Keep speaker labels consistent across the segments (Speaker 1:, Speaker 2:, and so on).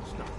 Speaker 1: stuff.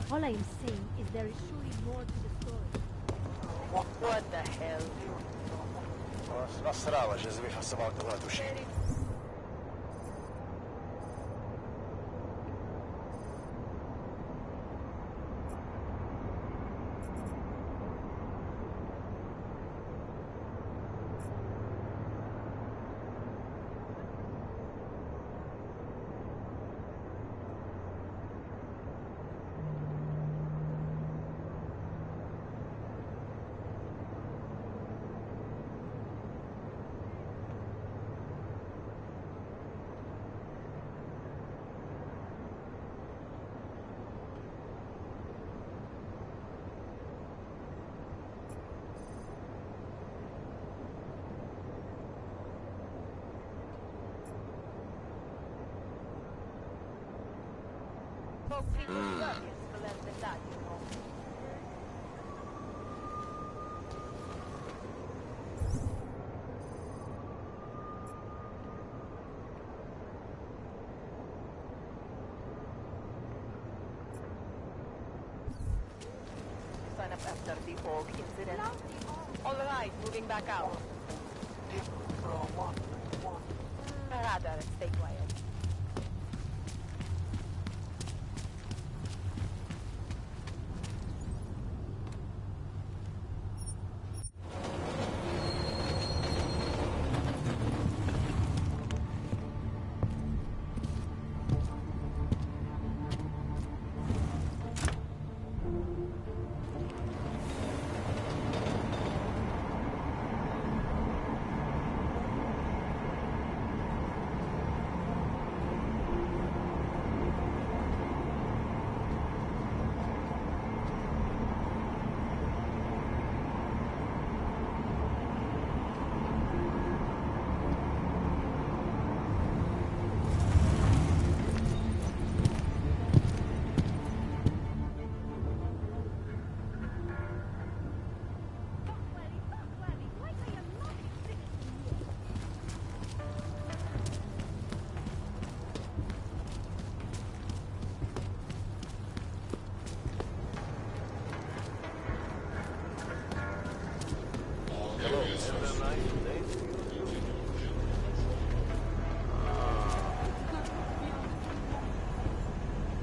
Speaker 2: All I am saying is there is surely more to the story.
Speaker 3: What the hell?
Speaker 4: Nasrała, że zwie fasował do ratuszy.
Speaker 3: Sign up after the org incident. All right, moving back out. Rather, stay quiet.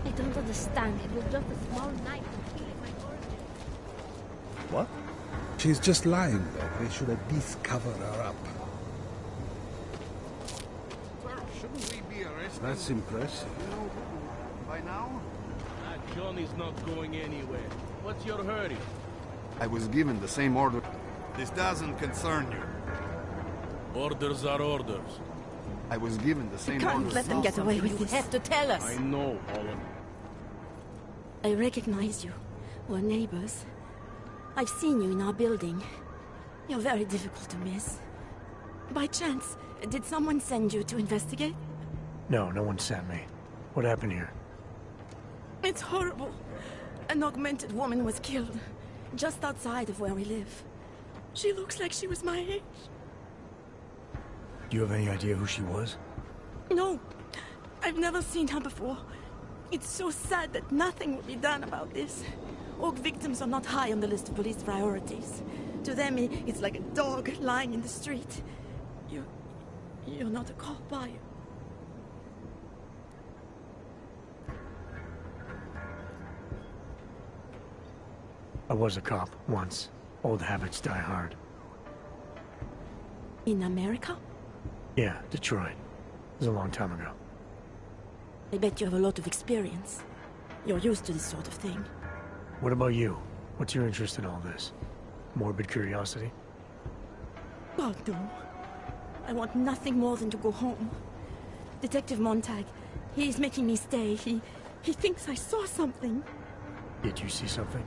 Speaker 2: I don't understand. It was just a small knife killing my origin.
Speaker 5: What? She's just lying there. They should at least cover her up.
Speaker 1: Sir, shouldn't we be arrested?
Speaker 5: That's impressive.
Speaker 1: You know, by now?
Speaker 6: Johnny's not going anywhere. What's your hurry?
Speaker 1: I was given the same order. This doesn't concern you.
Speaker 6: Orders are orders.
Speaker 1: I was given the same
Speaker 7: Can't
Speaker 1: orders.
Speaker 7: let them get away with this.
Speaker 3: You have to tell us.
Speaker 6: I know, Owen.
Speaker 7: I recognize you. We're neighbors. I've seen you in our building. You're very difficult to miss. By chance, did someone send you to investigate?
Speaker 8: No, no one sent me. What happened here?
Speaker 7: It's horrible. An augmented woman was killed, just outside of where we live. She looks like she was my age.
Speaker 8: Do you have any idea who she was?
Speaker 7: No, I've never seen her before. It's so sad that nothing will be done about this. Org victims are not high on the list of police priorities. To them, it's like a dog lying in the street. You're not a cop, are you?
Speaker 8: I was a cop once. Old habits die hard.
Speaker 7: In America?
Speaker 8: Yeah, Detroit. It was a long time ago.
Speaker 7: I bet you have a lot of experience. You're used to this sort of thing.
Speaker 8: What about you? What's your interest in all this? Morbid curiosity?
Speaker 7: God, no. I want nothing more than to go home. Detective Montag, he's making me stay. He thinks I saw something.
Speaker 8: Did you see something?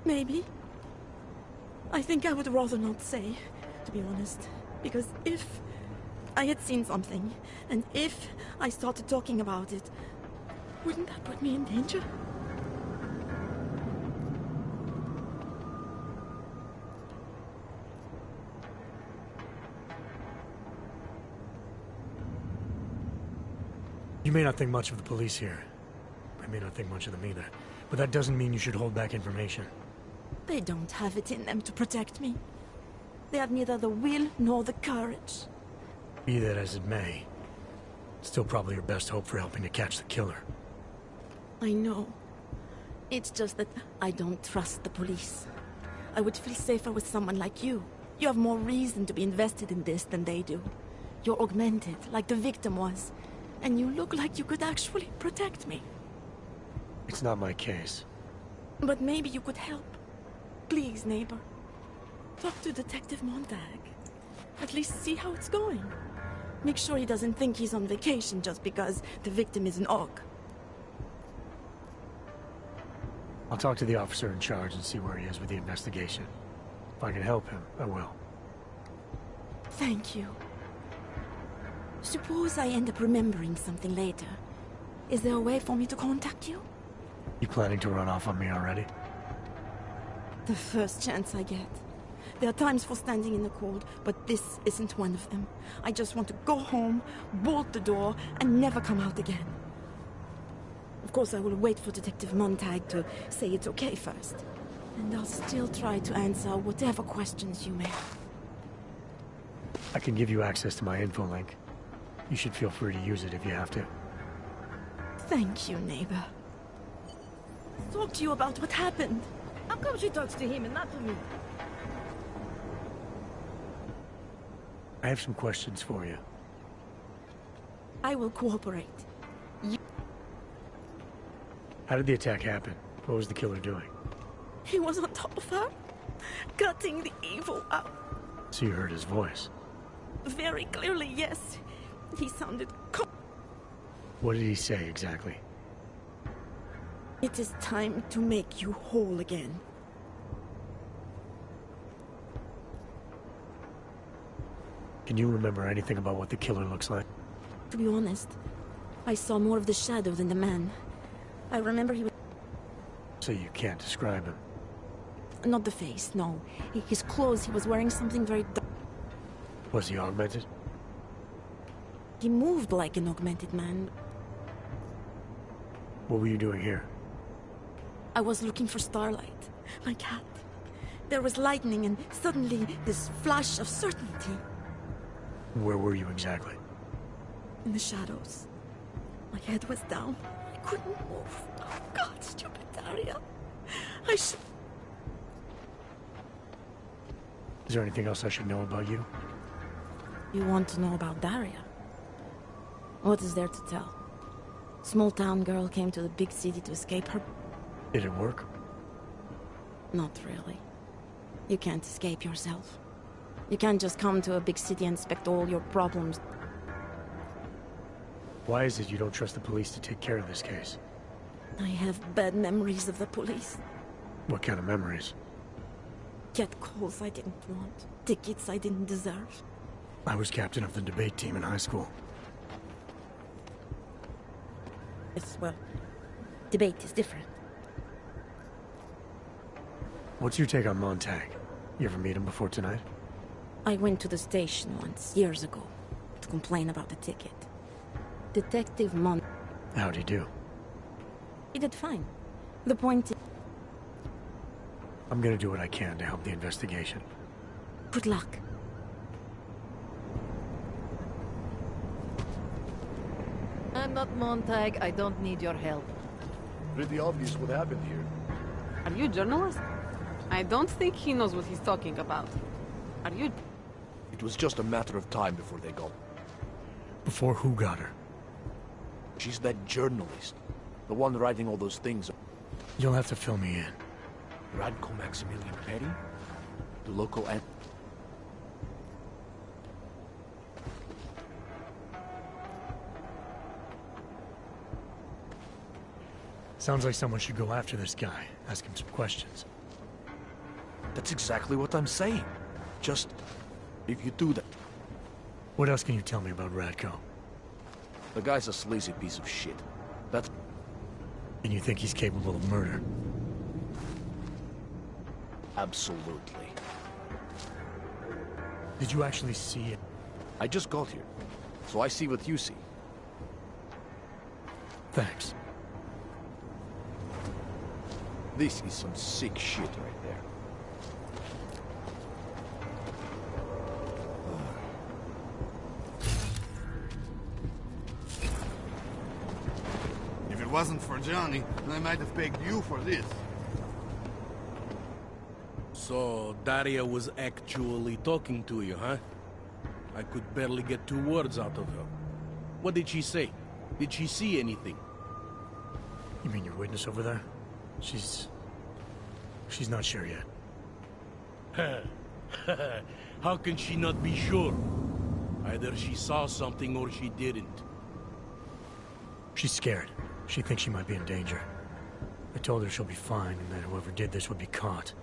Speaker 7: Maybe. I think I would rather not say, to be honest. Because if I had seen something, and if I started talking about it, wouldn't that put me in danger?
Speaker 8: You may not think much of the police here. I may not think much of them either. But that doesn't mean you should hold back information.
Speaker 7: They don't have it in them to protect me. They have neither the will nor the courage.
Speaker 8: Be that as it may, it's still probably your best hope for helping to catch the killer.
Speaker 7: I know. It's just that I don't trust the police. I would feel safer with someone like you. You have more reason to be invested in this than they do. You're augmented, like the victim was. And you look like you could actually protect me.
Speaker 8: It's not my case.
Speaker 7: But maybe you could help. Please, neighbor. Talk to Detective Montag. At least see how it's going. Make sure he doesn't think he's on vacation just because the victim is an orc.
Speaker 8: I'll talk to the officer in charge and see where he is with the investigation. If I can help him, I will.
Speaker 7: Thank you. Suppose I end up remembering something later. Is there a way for me to contact you?
Speaker 8: You planning to run off on me already?
Speaker 7: The first chance I get. There are times for standing in the cold, but this isn't one of them. I just want to go home, bolt the door, and never come out again. Of course, I will wait for Detective Montag to say it's okay first. And I'll still try to answer whatever questions you may have.
Speaker 8: I can give you access to my info link. You should feel free to use it if you have to.
Speaker 7: Thank you, neighbor. Talk to you about what happened.
Speaker 2: How come she talks to him and not to me?
Speaker 8: I have some questions for you.
Speaker 7: I will cooperate.
Speaker 8: How did the attack happen? What was the killer doing?
Speaker 7: He was on top of her, cutting the evil out.
Speaker 8: So you heard his voice?
Speaker 7: Very clearly, yes. He sounded
Speaker 8: What did he say exactly?
Speaker 7: It is time to make you whole again.
Speaker 8: Can you remember anything about what the killer looks like?
Speaker 7: To be honest, I saw more of the shadow than the man. I remember he was...
Speaker 8: So you can't describe him?
Speaker 7: Not the face, no. His clothes, he was wearing something very dark.
Speaker 8: Was he augmented?
Speaker 7: He moved like an augmented man.
Speaker 8: What were you doing here?
Speaker 7: I was looking for starlight. My cat. There was lightning and suddenly this flash of certainty.
Speaker 8: Where were you exactly?
Speaker 7: In the shadows. My head was down. I couldn't move. Oh God, stupid Daria. I should...
Speaker 8: Is there anything else I should know about you?
Speaker 7: You want to know about Daria? What is there to tell? Small town girl came to the big city to escape her...
Speaker 8: Did it work?
Speaker 7: Not really. You can't escape yourself. You can't just come to a big city and expect all your problems.
Speaker 8: Why is it you don't trust the police to take care of this case?
Speaker 7: I have bad memories of the police.
Speaker 8: What kind of memories?
Speaker 7: Get calls I didn't want. Tickets I didn't deserve.
Speaker 8: I was captain of the debate team in high school.
Speaker 7: Yes, well, debate is different.
Speaker 8: What's your take on Montag? You ever meet him before tonight?
Speaker 7: I went to the station once, years ago, to complain about the ticket. Detective Mon...
Speaker 8: How'd he do?
Speaker 7: He did fine. The point is...
Speaker 8: I'm gonna do what I can to help the investigation.
Speaker 7: Good luck.
Speaker 9: I'm not Montag. I don't need your help.
Speaker 4: Pretty obvious what happened here.
Speaker 10: Are you a journalist? I don't think he knows what he's talking about. Are you...
Speaker 4: It was just a matter of time before they got...
Speaker 8: Before who got her?
Speaker 4: She's that journalist. The one writing all those things.
Speaker 8: You'll have to fill me in.
Speaker 4: Radical Maximilian Petty? The local ant...
Speaker 8: Sounds like someone should go after this guy, ask him some questions.
Speaker 4: That's exactly what I'm saying. Just... if you do that...
Speaker 8: What else can you tell me about Radko?
Speaker 4: The guy's a sleazy piece of shit. That's...
Speaker 8: And you think he's capable of murder?
Speaker 4: Absolutely.
Speaker 8: Did you actually see it?
Speaker 4: I just got here, so I see what you see.
Speaker 8: Thanks.
Speaker 4: This is some sick shit right there.
Speaker 1: If it wasn't for Johnny, I might have pegged you for this.
Speaker 6: So, Daria was actually talking to you, huh? I could barely get 2 words out of her. What did she say? Did she see anything?
Speaker 8: You mean your witness over there? She's not sure yet.
Speaker 6: How can she not be sure? Either she saw something or she didn't.
Speaker 8: She's scared. She thinks she might be in danger. I told her she'll be fine and that whoever did this would be caught.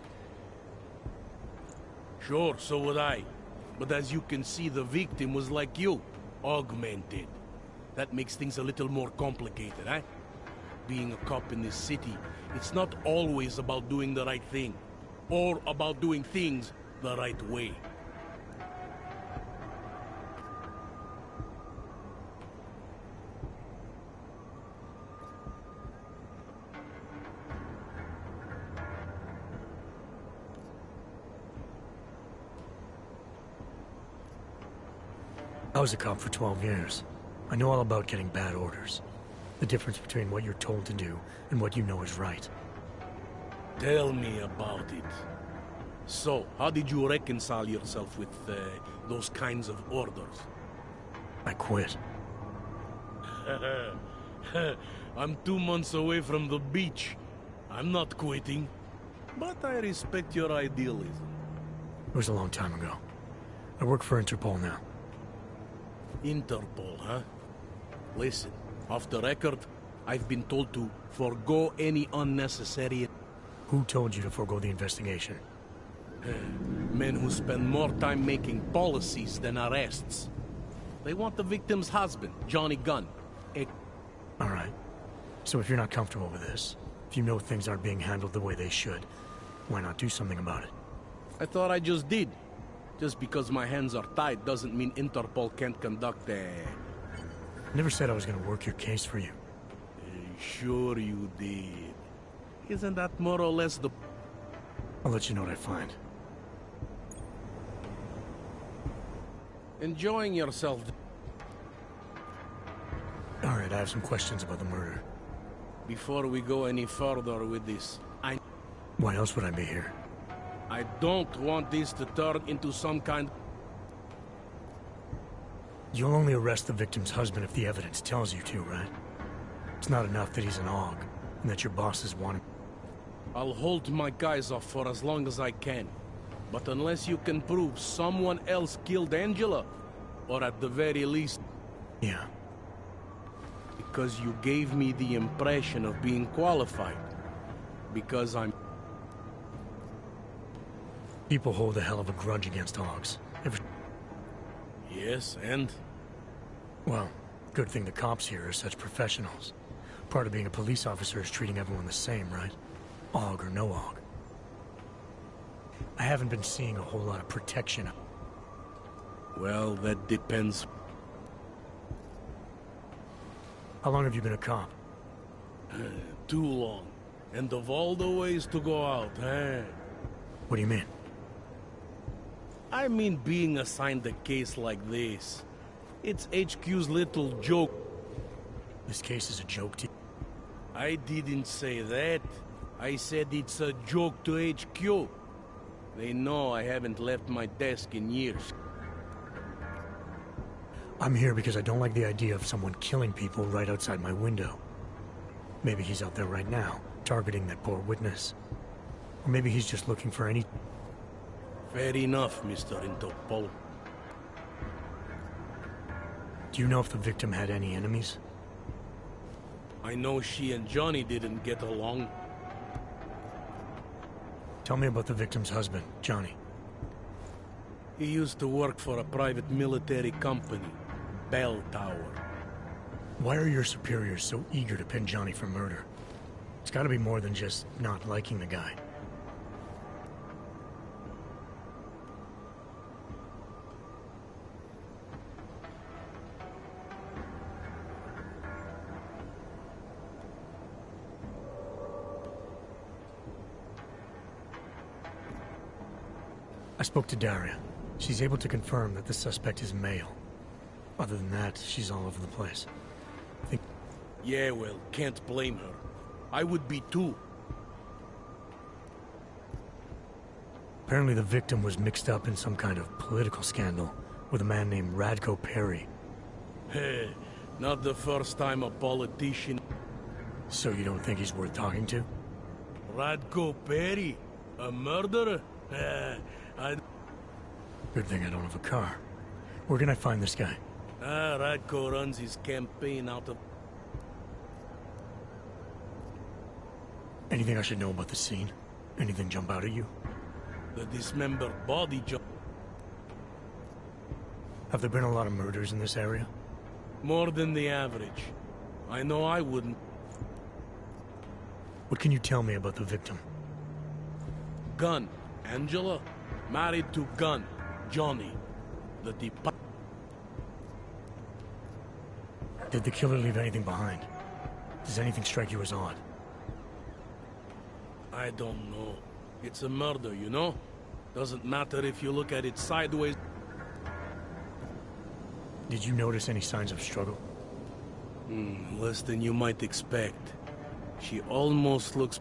Speaker 6: Sure, so would I. But as you can see, the victim was like you. Augmented. That makes things a little more complicated, eh? Being a cop in this city, it's not always about doing the right thing. Or about doing things the right way.
Speaker 8: I was a cop for 12 years. I know all about getting bad orders. The difference between what you're told to do and what you know is right.
Speaker 6: Tell me about it. So, how did you reconcile yourself with those kinds of orders?
Speaker 8: I quit.
Speaker 6: I'm 2 months away from the beach. I'm not quitting. But I respect your idealism.
Speaker 8: It was a long time ago. I work for Interpol now.
Speaker 6: Interpol, huh? Listen, off the record, I've been told to forgo any unnecessary...
Speaker 8: Who told you to forego the investigation?
Speaker 6: Men who spend more time making policies than arrests. They want the victim's husband, Johnny Gunn.
Speaker 8: All right. So if you're not comfortable with this, if you know things aren't being handled the way they should, why not do something about it?
Speaker 6: I thought I just did. Just because my hands are tied doesn't mean Interpol can't conduct a...
Speaker 8: I never said I was going to work your case for you.
Speaker 6: Sure you did. Isn't that more or less the...
Speaker 8: I'll let you know what I find.
Speaker 6: Enjoying yourself.
Speaker 8: All right, I have some questions about the murder.
Speaker 6: Before we go any further with this,
Speaker 8: Why else would I be here?
Speaker 6: I don't want this to turn into some kind...
Speaker 8: You'll only arrest the victim's husband if the evidence tells you to, right? It's not enough that he's an AUG, and that your bosses want him.
Speaker 6: I'll hold my guys off for as long as I can. But unless you can prove someone else killed Angela, or at the very least...
Speaker 8: Yeah.
Speaker 6: Because you gave me the impression of being qualified. Because I'm...
Speaker 8: People hold a hell of a grudge against AUGs.
Speaker 6: Yes, and?
Speaker 8: Well, good thing the cops here are such professionals. Part of being a police officer is treating everyone the same, right? Og or no Og. I haven't been seeing a whole lot of protection.
Speaker 6: Well, that depends.
Speaker 8: How long have you been a cop?
Speaker 6: Too long. And of all the ways to go out, eh?
Speaker 8: What do you mean?
Speaker 6: I mean being assigned a case like this. It's HQ's little joke.
Speaker 8: This case is a joke to you?
Speaker 6: I didn't say that. I said it's a joke to HQ. They know I haven't left my desk in years.
Speaker 8: I'm here because I don't like the idea of someone killing people right outside my window. Maybe he's out there right now, targeting that poor witness. Or maybe he's just looking for any...
Speaker 6: Fair enough, Mr. Interpol.
Speaker 8: Do you know if the victim had any enemies?
Speaker 6: I know she and Johnny didn't get along.
Speaker 8: Tell me about the victim's husband, Johnny.
Speaker 6: He used to work for a private military company, Bell Tower.
Speaker 8: Why are your superiors so eager to pin Johnny for murder? It's gotta be more than just not liking the guy. I spoke to Daria. She's able to confirm that the suspect is male. Other than that, she's all over the place.
Speaker 6: Yeah, well, can't blame her. I would be too.
Speaker 8: Apparently the victim was mixed up in some kind of political scandal with a man named Radko Perry.
Speaker 6: Hey, not the first time a politician...
Speaker 8: So you don't think he's worth talking to?
Speaker 6: Radko Perry? A murderer?
Speaker 8: Good thing I don't have a car. Where can I find this guy?
Speaker 6: Radko runs his campaign out of...
Speaker 8: Anything I should know about the scene? Anything jump out at you?
Speaker 6: The dismembered body
Speaker 8: Have there been a lot of murders in this area?
Speaker 6: More than the average. I know I wouldn't.
Speaker 8: What can you tell me about the victim?
Speaker 6: Gunn, Angela, married to Gunn, Johnny.
Speaker 8: Did the killer leave anything behind? Does anything strike you as odd?
Speaker 6: I don't know. It's a murder, you know? Doesn't matter if you look at it sideways.
Speaker 8: Did you notice any signs of struggle?
Speaker 6: Less than you might expect. She almost looks...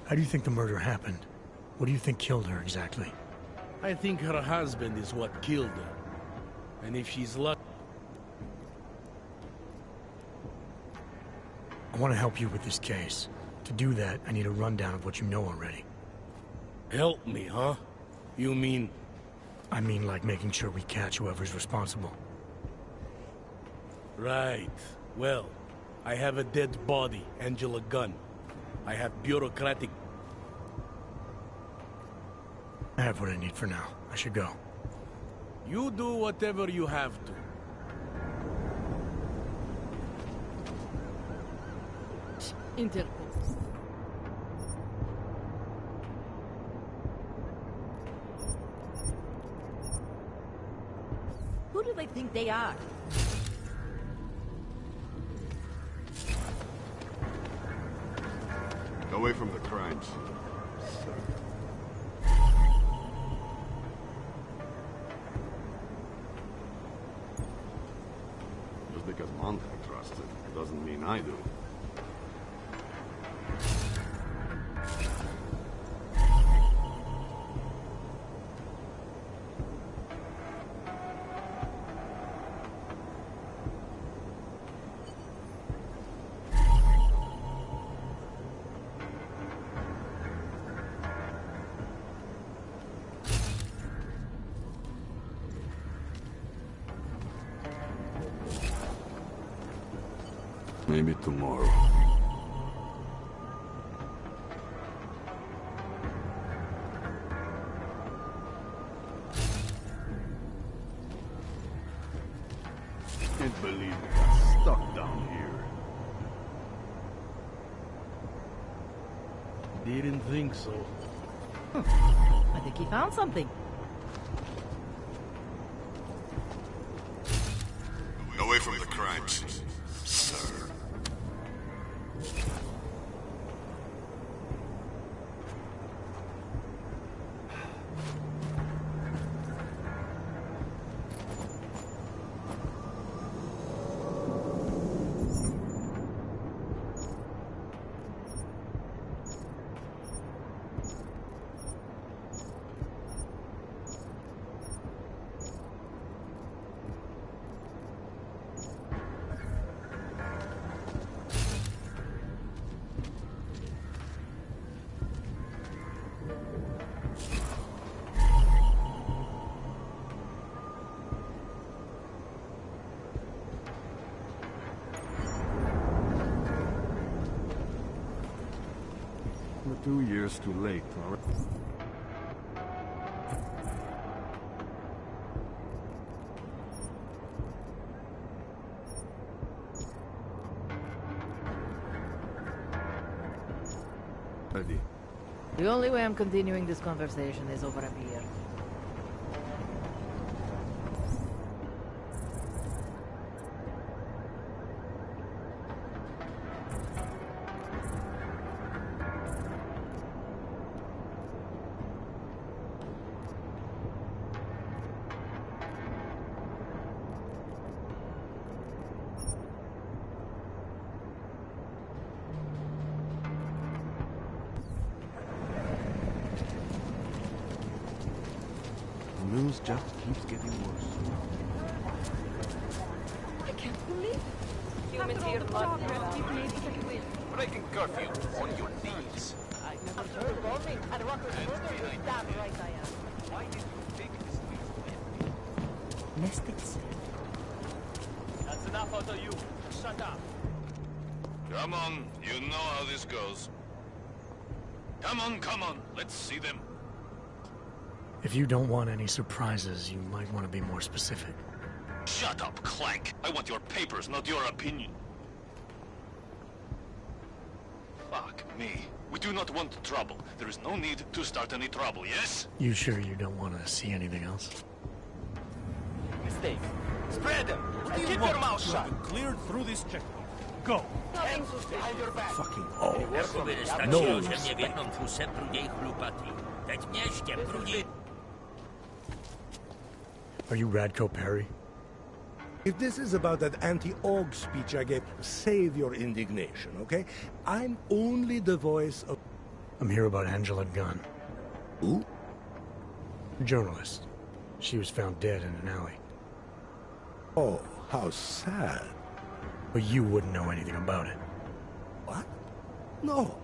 Speaker 8: How do you think the murder happened? What do you think killed her exactly?
Speaker 6: I think her husband is what killed her. And if she's lucky...
Speaker 8: I want to help you with this case. To do that, I need a rundown of what you know already.
Speaker 6: Help me, huh? You mean...
Speaker 8: I mean like making sure we catch whoever's responsible.
Speaker 6: Right. Well, I have a dead body, Angela Gunn. I have bureaucratic...
Speaker 8: I have what I need for now. I should go.
Speaker 6: You do whatever you have to.
Speaker 9: Interpol. Who do they think they are?
Speaker 1: Away from the crimes. Just because Montag trusts it doesn't mean I do. Maybe tomorrow. Can't believe we got stuck down here.
Speaker 6: Didn't think so.
Speaker 9: I think he found something.
Speaker 1: Away from the crime scene, sir. We're 2 years too late. All right. Ready.
Speaker 9: The only way I'm continuing this conversation is over a beer.
Speaker 1: The news just keeps getting worse.
Speaker 7: I can't believe it.
Speaker 3: Human
Speaker 7: After all
Speaker 3: here,
Speaker 7: the
Speaker 3: blood.
Speaker 7: progress we've made with the win.
Speaker 11: Breaking curfew on your knees.
Speaker 3: After the bombing and rocket murder, you're damn right I am.
Speaker 11: Why did you take this leap?
Speaker 7: Nest itself.
Speaker 11: That's enough out of you. Shut up. Come on, you know how this goes. Come on, let's see them.
Speaker 8: If you don't want any surprises, you might want to be more specific.
Speaker 11: Shut up, Clank. I want your papers, not your opinion. Fuck me. We do not want trouble. There is no need to start any trouble, yes?
Speaker 8: You sure you don't want to see anything else?
Speaker 11: Mistake. Spread them! Keep your mouth shut!
Speaker 6: Cleared through this checkpoint. Go!
Speaker 11: Hands behind your back!
Speaker 8: Fucking oh.
Speaker 12: No. Że mnie wiedzą fusem drugiej chlupati. Teď mieście prudzi.
Speaker 8: Are you Radko Perry?
Speaker 13: If this is about that anti-org speech I gave, save your indignation, okay? I'm only the voice of...
Speaker 8: I'm here about Angela Gunn.
Speaker 13: Who?
Speaker 8: Journalist. She was found dead in an alley.
Speaker 13: Oh, how sad.
Speaker 8: But you wouldn't know anything about it.
Speaker 13: What? No.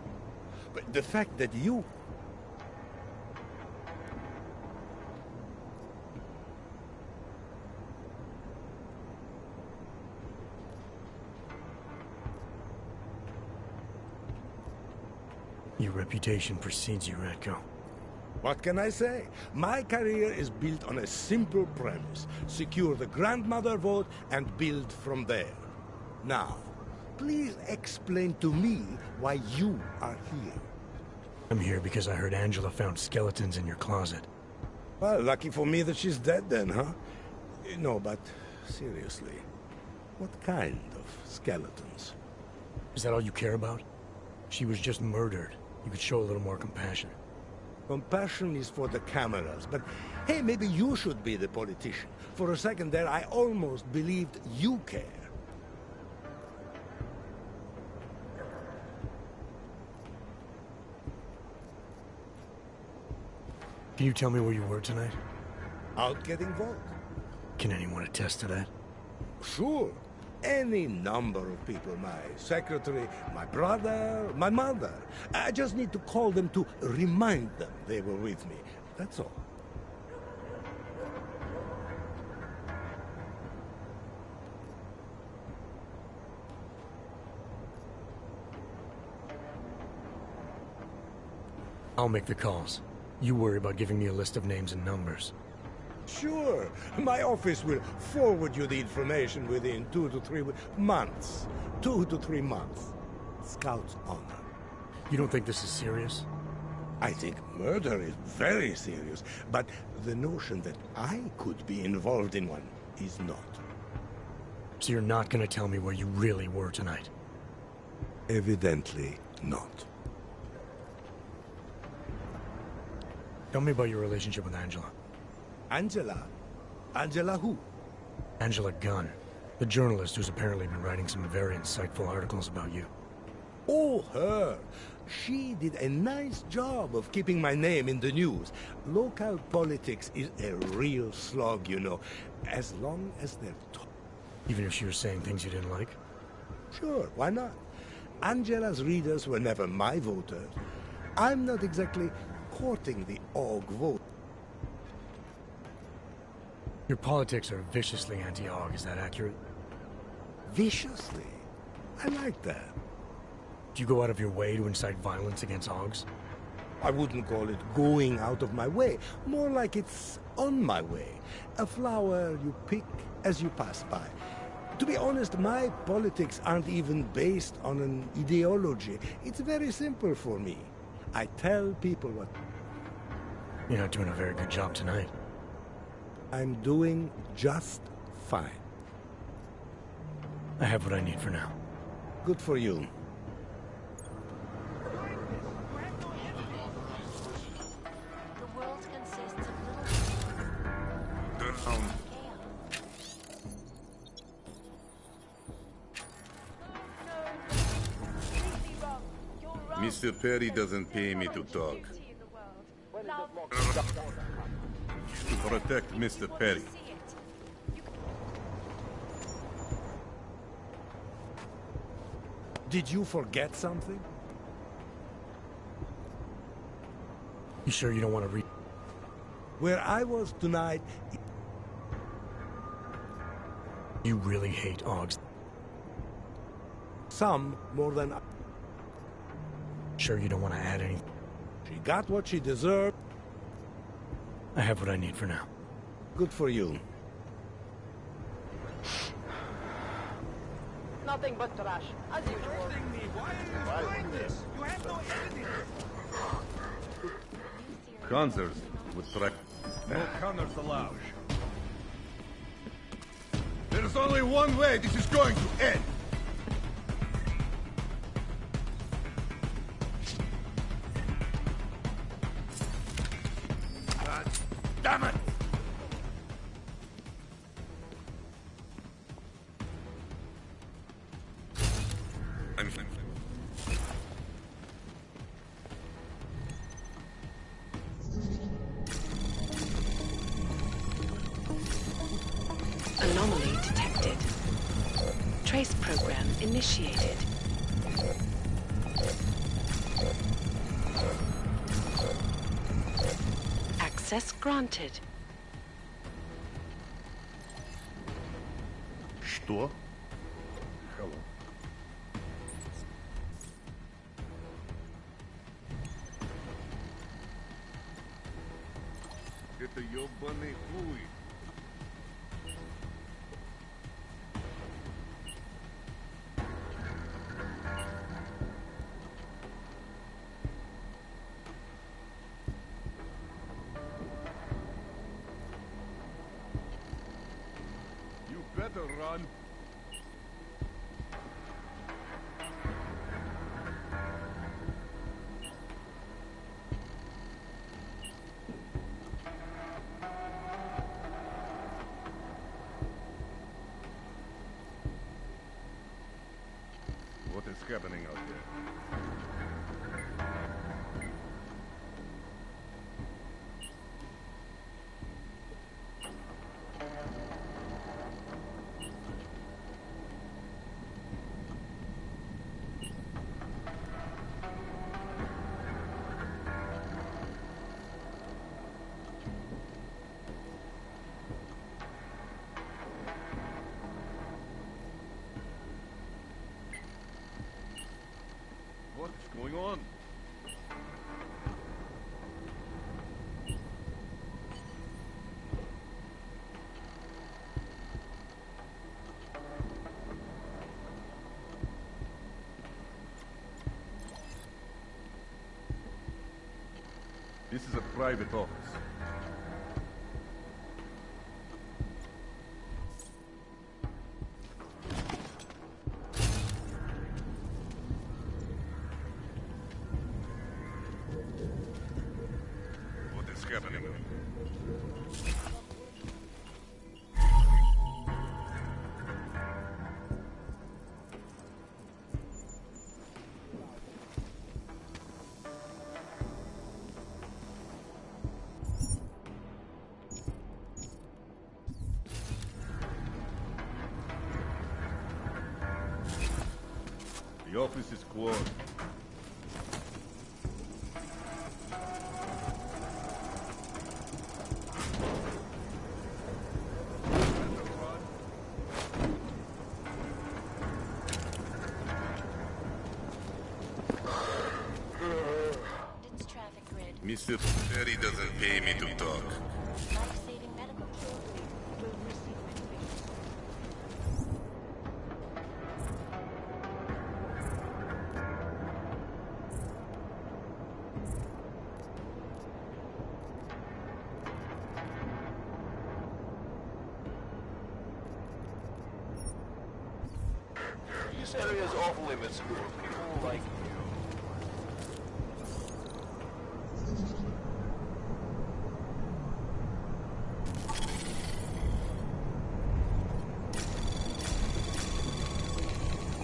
Speaker 13: But the fact that you...
Speaker 8: Your reputation precedes you, Radko.
Speaker 13: What can I say? My career is built on a simple premise. Secure the grandmother vote and build from there. Now, please explain to me why you are here.
Speaker 8: I'm here because I heard Angela found skeletons in your closet.
Speaker 13: Well, lucky for me that she's dead then, huh? No, but seriously, what kind of skeletons?
Speaker 8: Is that all you care about? She was just murdered. You could show a little more compassion.
Speaker 13: Compassion is for the cameras, but hey, maybe you should be the politician. For a second there, I almost believed you care.
Speaker 8: Can you tell me where you were tonight?
Speaker 13: Out getting vote.
Speaker 8: Can anyone attest to that?
Speaker 13: Sure. Any number of people. My secretary, my brother, my mother. I just need to call them to remind them they were with me. That's all.
Speaker 8: I'll make the calls. You worry about giving me a list of names and numbers.
Speaker 13: Sure. My office will forward you the information within 2 to 3 months. 2 to 3 months. Scout's honor.
Speaker 8: You don't think this is serious?
Speaker 13: I think murder is very serious, but the notion that I could be involved in one is not.
Speaker 8: So you're not gonna tell me where you really were tonight?
Speaker 13: Evidently not.
Speaker 8: Tell me about your relationship with Angela.
Speaker 13: Angela? Angela who?
Speaker 8: Angela Gunn, the journalist who's apparently been writing some very insightful articles about you.
Speaker 13: Oh, her. She did a nice job of keeping my name in the news. Local politics is a real slog, you know, as long as they're
Speaker 8: Even if she was saying things you didn't like?
Speaker 13: Sure, why not? Angela's readers were never my voters. I'm not exactly courting the org vote.
Speaker 8: Your politics are viciously anti-AUG, is that accurate?
Speaker 13: Viciously? I like that.
Speaker 8: Do you go out of your way to incite violence against AUGs?
Speaker 13: I wouldn't call it going out of my way. More like it's on my way. A flower you pick as you pass by. To be honest, my politics aren't even based on an ideology. It's very simple for me. I tell people what...
Speaker 8: You're not doing a very good job tonight.
Speaker 13: I'm doing just fine.
Speaker 8: I have what I need for now.
Speaker 13: Good for you.
Speaker 2: The world consists of little...
Speaker 1: Mr. Perry doesn't pay me to talk. To protect Mr. Perry.
Speaker 13: Did you forget something?
Speaker 8: You sure you don't want to read?
Speaker 13: Where I was tonight...
Speaker 8: You really hate AUGs?
Speaker 13: Some more than...
Speaker 8: Sure you don't want to add anything?
Speaker 13: She got what she deserved.
Speaker 8: I have what I need for now.
Speaker 13: Good for you.
Speaker 3: Nothing but trash, as usual.
Speaker 1: Why are you doing this? You have no editing. Concerts with track. No counters allowed. There's only one way this is going to end. God damn it!
Speaker 14: Anomaly detected. Trace program initiated. Access granted.
Speaker 1: Что? Hello. Это ёбаный хуй. You better run. What is happening out there? What's going on?
Speaker 15: private office.
Speaker 11: What is happening?
Speaker 15: The office is closed.
Speaker 16: It's traffic grid.
Speaker 11: Mr. Terry doesn't pay me to talk.
Speaker 16: Life-saving medical care will receive medication.
Speaker 11: This area is off limits for people like you.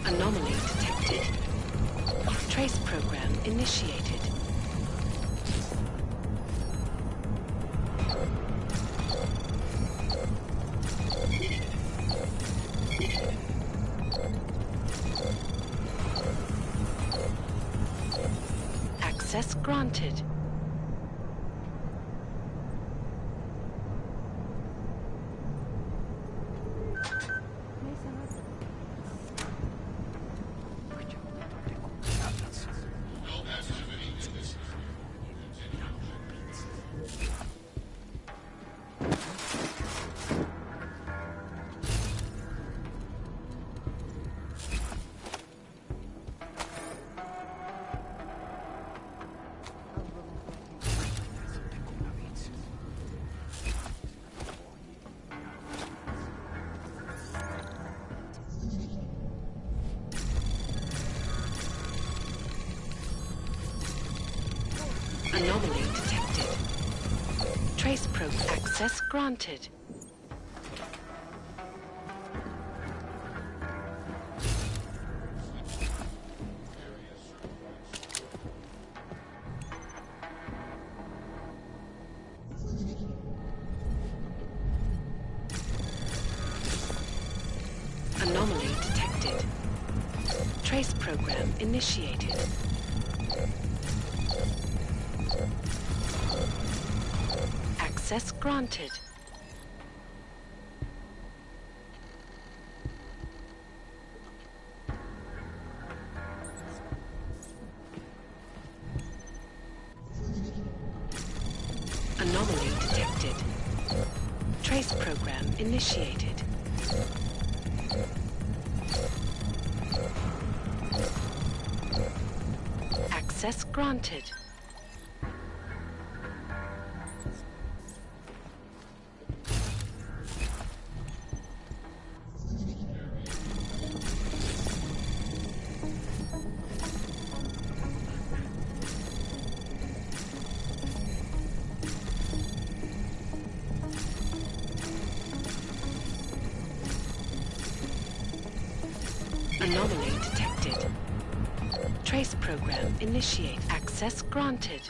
Speaker 14: Anomaly detected. Trace program initiated. Access granted. Anomaly detected. Trace probe access granted. Anomaly detected. Trace program initiated. Access granted. Anomaly detected. Trace program initiated. Access granted. Anomaly detected. Trace program initiate. Access granted.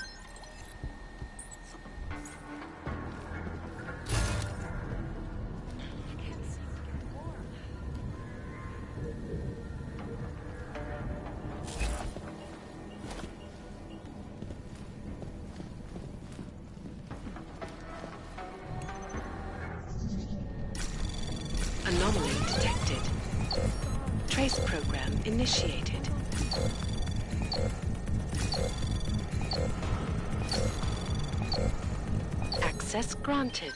Speaker 14: Anomaly detected. Trace program initiated. Access granted.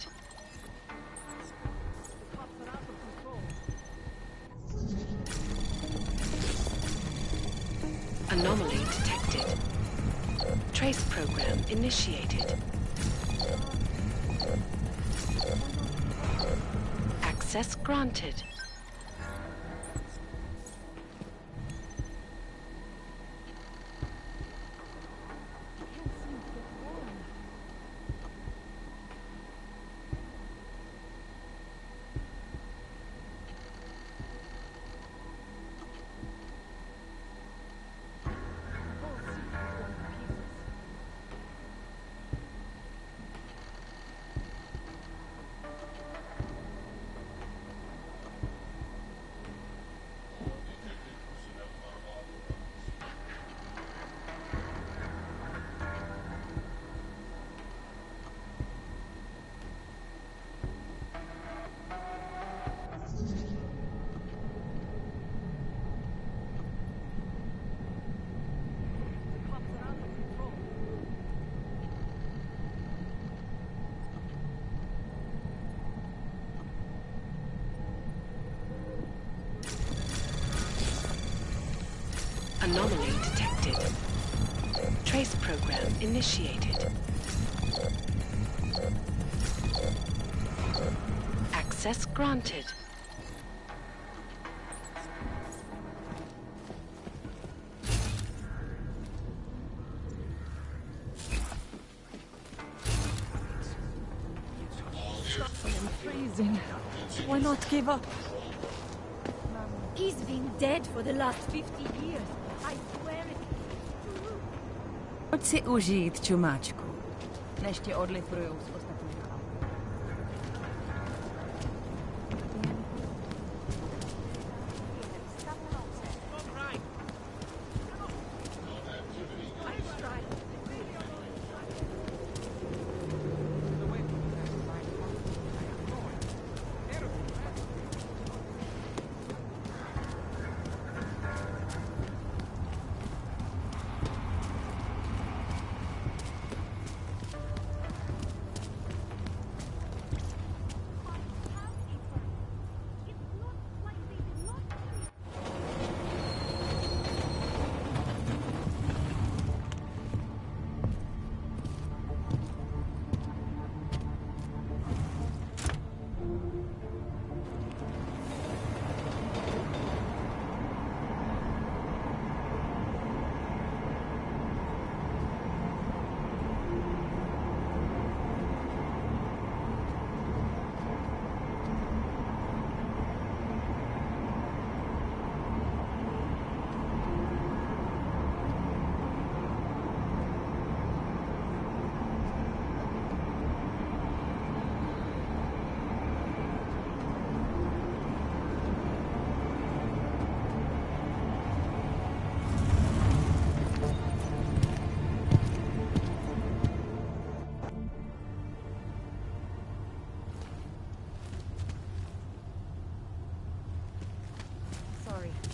Speaker 14: Anomaly detected. Trace program initiated. Access granted. Anomaly detected. Trace program initiated. Access granted.
Speaker 2: I am freezing. Why not give up? He's been dead for the last 50 years. I swear it.
Speaker 17: Poď si užít, čumáčku, než tě odlifrujou z ostatních aut.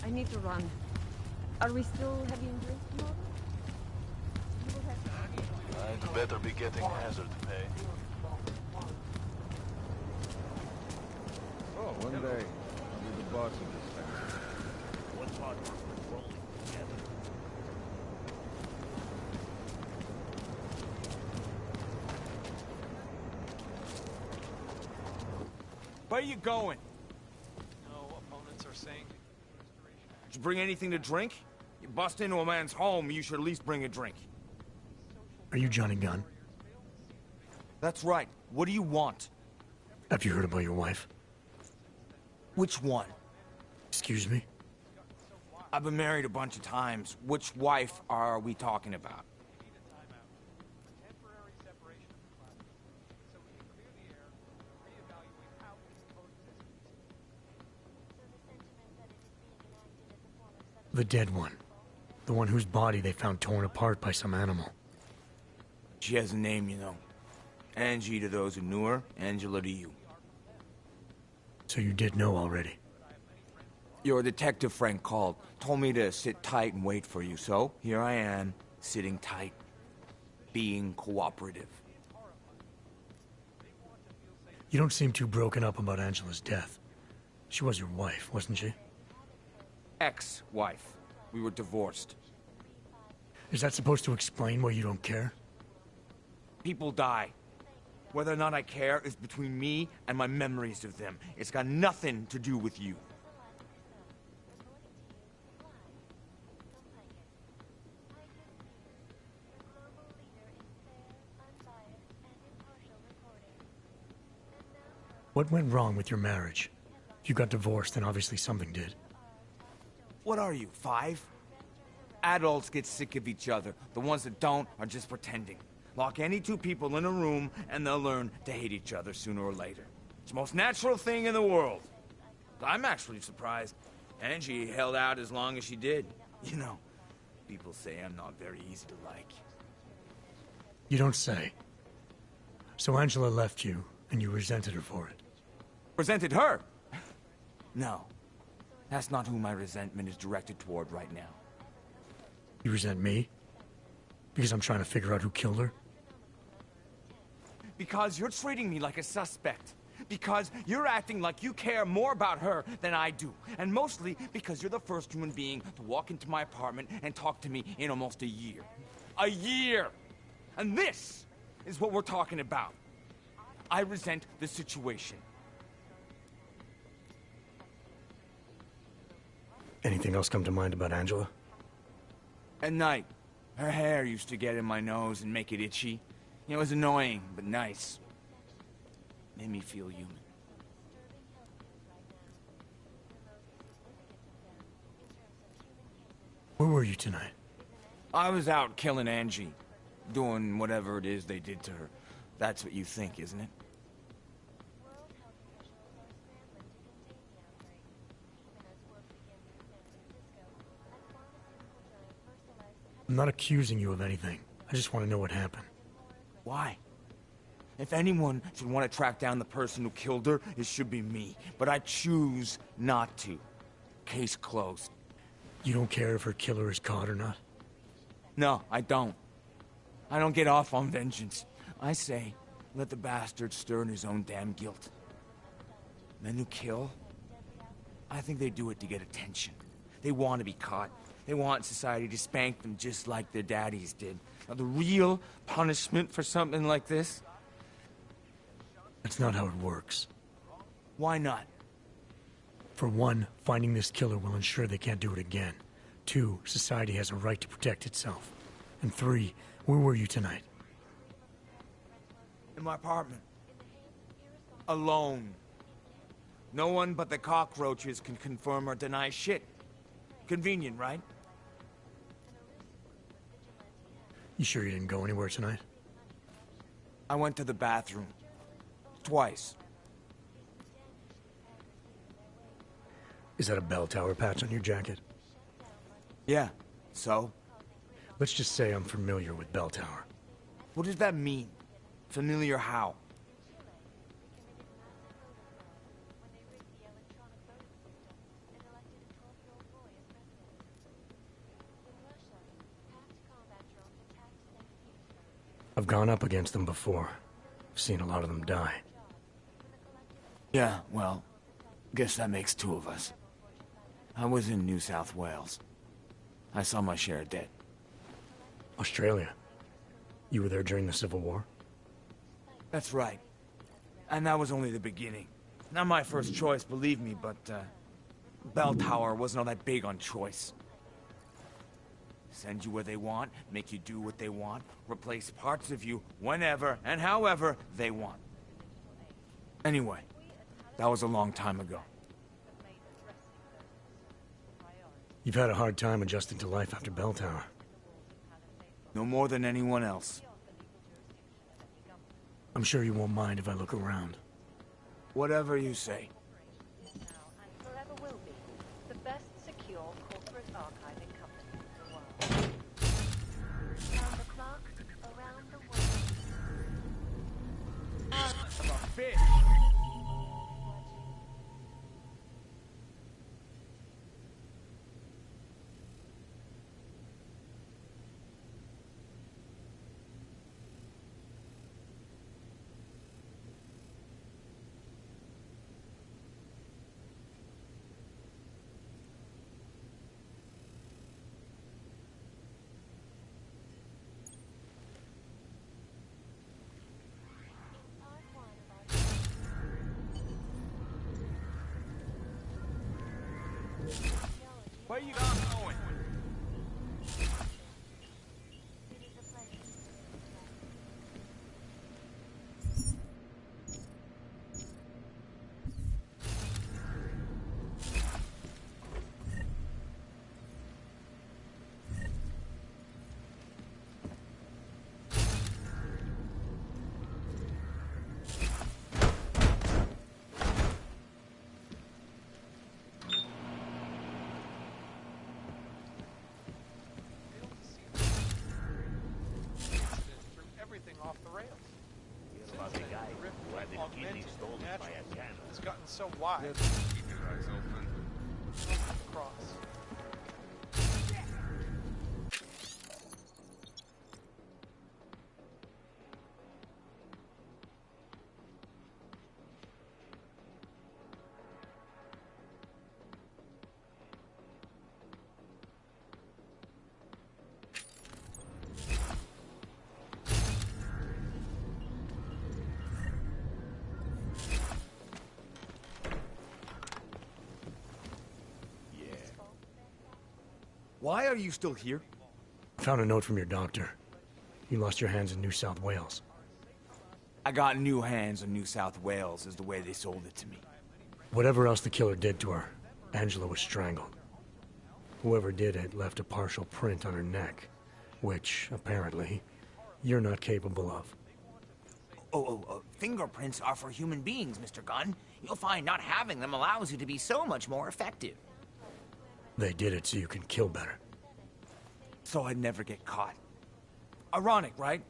Speaker 17: I need to run. Are we still heavy in drink tomorrow?
Speaker 4: I'd better be getting hazard pay.
Speaker 15: Oh, one day I'll be the boss of this thing.
Speaker 4: What's hard work rolling together?
Speaker 18: Where you going?
Speaker 19: No, opponents are saying...
Speaker 18: Did you bring anything to drink? You bust into a man's home, you should at least bring a drink.
Speaker 8: Are you Johnny Gunn?
Speaker 18: That's right. What do you want?
Speaker 8: Have you heard about your wife?
Speaker 18: Which one?
Speaker 8: Excuse me?
Speaker 18: I've been married a bunch of times. Which wife are we talking about?
Speaker 8: The dead one. The one whose body they found torn apart by some animal.
Speaker 18: She has a name, you know. Angie to those who knew her, Angela to you.
Speaker 8: So you did know already?
Speaker 18: Your detective friend called, told me to sit tight and wait for you, so here I am, sitting tight, being cooperative.
Speaker 8: You don't seem too broken up about Angela's death. She was your wife, wasn't she?
Speaker 18: Ex-wife. We were divorced.
Speaker 8: Is that supposed to explain why you don't care?
Speaker 18: People die. Whether or not I care is between me and my memories of them. It's got nothing to do with you.
Speaker 8: What went wrong with your marriage? If you got divorced, then obviously something did.
Speaker 18: What are you, 5? Adults get sick of each other. The ones that don't are just pretending. Lock any 2 people in a room, and they'll learn to hate each other sooner or later. It's the most natural thing in the world. I'm actually surprised Angie held out as long as she did. You know, people say I'm not very easy to like.
Speaker 8: You don't say. So Angela left you, and you resented her for it.
Speaker 18: Resented her? No. That's not who my resentment is directed toward right now.
Speaker 8: You resent me? Because I'm trying to figure out who killed her?
Speaker 18: Because you're treating me like a suspect. Because you're acting like you care more about her than I do. And mostly because you're the first human being to walk into my apartment and talk to me in almost a year. A year! And this is what we're talking about. I resent the situation.
Speaker 8: Anything else come to mind about Angela?
Speaker 18: At night, her hair used to get in my nose and make it itchy. It was annoying, but nice. Made me feel human.
Speaker 8: Where were you tonight?
Speaker 18: I was out killing Angie. Doing whatever it is they did to her. That's what you think, isn't it?
Speaker 8: I'm not accusing you of anything. I just want to know what happened.
Speaker 18: Why? If anyone should want to track down the person who killed her, it should be me. But I choose not to. Case closed.
Speaker 8: You don't care if her killer is caught or not?
Speaker 18: No, I don't. I don't get off on vengeance. I say, let the bastard stir in his own damn guilt. Men who kill, I think they do it to get attention. They want to be caught. They want society to spank them just like their daddies did. Now, the real punishment for something like this?
Speaker 8: That's not how it works.
Speaker 18: Why not?
Speaker 8: For one, finding this killer will ensure they can't do it again. 2, society has a right to protect itself. And 3, where were you tonight?
Speaker 18: In my apartment. Alone. No one but the cockroaches can confirm or deny shit. Convenient, right?
Speaker 8: You sure you didn't go anywhere tonight?
Speaker 18: I went to the bathroom. Twice.
Speaker 8: Is that a bell tower patch on your jacket?
Speaker 18: Yeah, so?
Speaker 8: Let's just say I'm familiar with bell tower.
Speaker 18: What does that mean? Familiar how?
Speaker 8: I've gone up against them before. I've seen a lot of them die.
Speaker 18: Yeah, well, guess that makes 2 of us. I was in New South Wales. I saw my share of dead.
Speaker 8: Australia? You were there during the Civil War?
Speaker 18: That's right. And that was only the beginning. Not my first choice, believe me, but, bell tower wasn't all that big on choice. Send you where they want, make you do what they want, replace parts of you whenever and however they want. Anyway, that was a long time ago.
Speaker 8: You've had a hard time adjusting to life after bell tower.
Speaker 18: No more than anyone else.
Speaker 8: I'm sure you won't mind if I look around.
Speaker 18: Whatever you say.
Speaker 3: Forever will be the best secure corporate archiving company in the world.
Speaker 16: Round the clock, around the world.
Speaker 18: I'm a fish!
Speaker 11: Where you going?
Speaker 19: Off the rails.
Speaker 11: About the guy who had his kidney stolen by a cannon.
Speaker 19: It's gotten so wide.
Speaker 15: Keep your eyes open.
Speaker 19: Cross.
Speaker 18: Why are you still here?
Speaker 8: Found a note from your doctor. You lost your hands in New South Wales.
Speaker 18: I got new hands in New South Wales, is the way they sold it to me.
Speaker 8: Whatever else the killer did to her, Angela was strangled. Whoever did it left a partial print on her neck, which, apparently, you're not capable of.
Speaker 18: Fingerprints are for human beings, Mr. Gunn. You'll find not having them allows you to be so much more effective.
Speaker 8: They did it so you can kill better.
Speaker 18: So I'd never get caught. Ironic, right?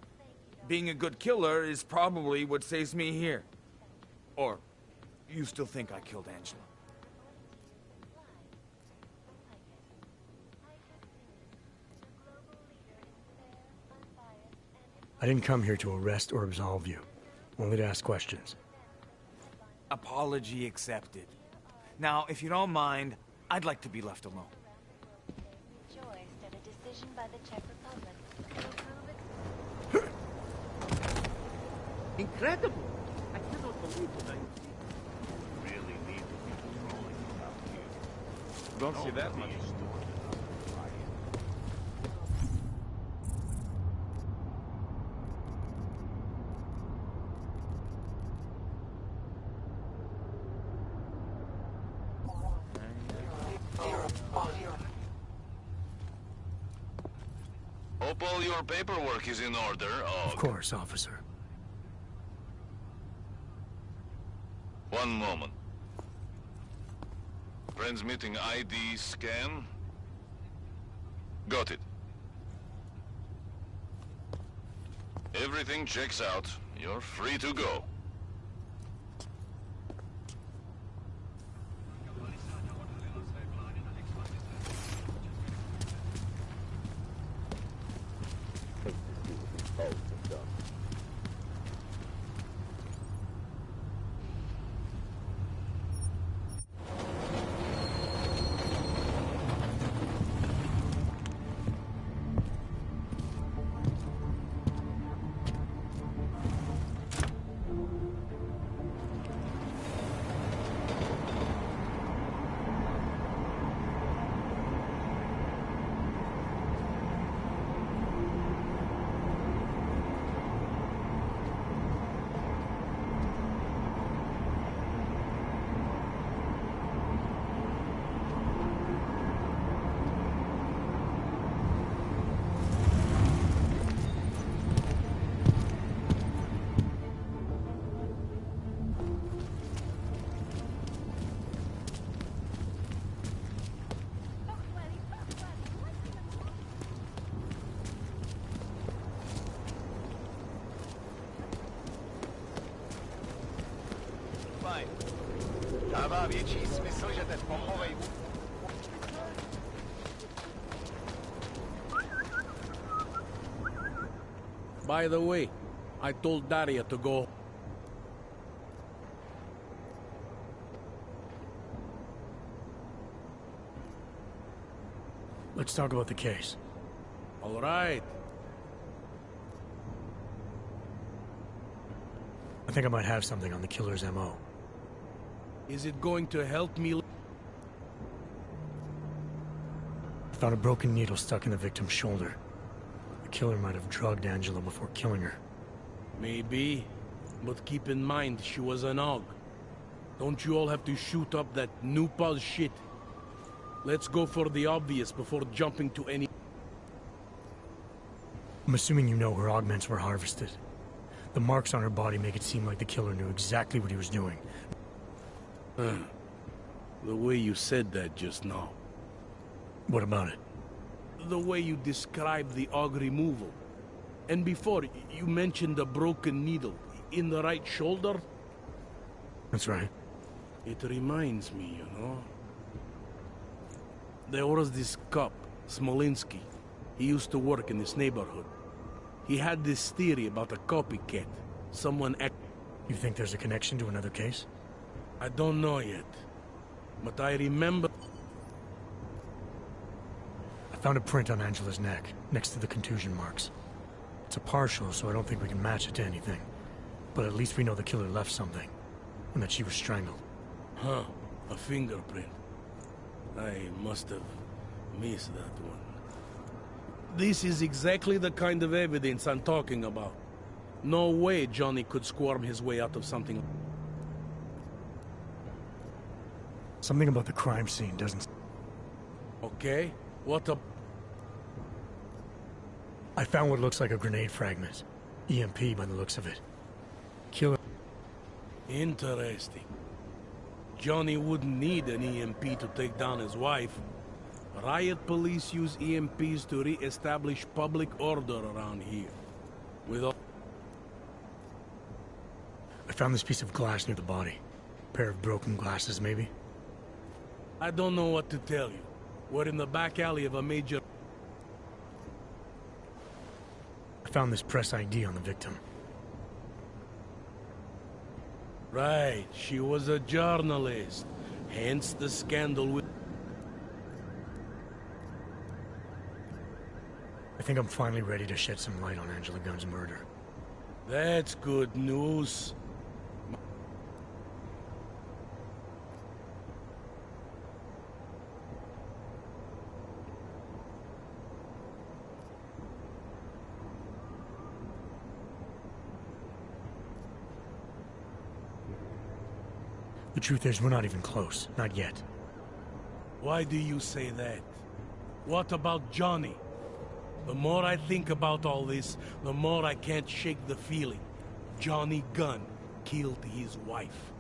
Speaker 18: Being a good killer is probably what saves me here. Or, you still think I killed Angela?
Speaker 8: I didn't come here to arrest or absolve you, only to ask questions.
Speaker 18: Apology accepted. Now, if you don't mind, I'd like to be left alone.
Speaker 16: Rejoiced at a decision by the Czech Republic to approve
Speaker 11: Incredible! I cannot believe what I see. Really need to be controlling about here.
Speaker 15: Don't see that much.
Speaker 11: Hope all your paperwork is in order.
Speaker 8: Of course, officer.
Speaker 11: One moment. Transmitting ID scan. Got it. Everything checks out. You're free to go.
Speaker 20: Dává větší smysl, že ten bombovej...
Speaker 6: By the way, I told Daria to go.
Speaker 8: Let's talk about the case.
Speaker 6: All right.
Speaker 8: I think I might have something on the killer's MO.
Speaker 6: Is it going to help me?
Speaker 8: Found a broken needle stuck in the victim's shoulder. The killer might have drugged Angela before killing her.
Speaker 6: Maybe, but keep in mind she was an og. Don't you all have to shoot up that new pause shit? Let's go for the obvious before jumping to any...
Speaker 8: I'm assuming you know her augments were harvested. The marks on her body make it seem like the killer knew exactly what he was doing.
Speaker 6: The way you said that just now.
Speaker 8: What about it?
Speaker 6: The way you described the og removal. And before, you mentioned a broken needle in the right shoulder?
Speaker 8: That's right.
Speaker 6: It reminds me, you know. There was this cop, Smolinski. He used to work in this neighborhood. He had this theory about a copycat. Someone act...
Speaker 8: You think there's a connection to another case?
Speaker 6: I don't know yet. But I remember...
Speaker 8: I found a print on Angela's neck, next to the contusion marks. It's a partial, so I don't think we can match it to anything. But at least we know the killer left something, and that she was strangled.
Speaker 6: Huh. A fingerprint. I must have missed that one. This is exactly the kind of evidence I'm talking about. No way Johnny could squirm his way out of something.
Speaker 8: Something about the crime scene doesn't...
Speaker 6: Okay, what a...
Speaker 8: I found what looks like a grenade fragment. EMP by the looks of it. Killer...
Speaker 6: Interesting. Johnny wouldn't need an EMP to take down his wife. Riot police use EMPs to re-establish public order around here. With all...
Speaker 8: I found this piece of glass near the body. Pair of broken glasses, maybe?
Speaker 6: I don't know what to tell you. We're in the back alley of a major...
Speaker 8: I found this press ID on the victim.
Speaker 6: Right, she was a journalist. Hence the scandal with...
Speaker 8: I think I'm finally ready to shed some light on Angela Gunn's murder.
Speaker 6: That's good news.
Speaker 8: The truth is, we're not even close. Not yet.
Speaker 6: Why do you say that? What about Johnny? The more I think about all this, the more I can't shake the feeling. Johnny Gunn killed his wife.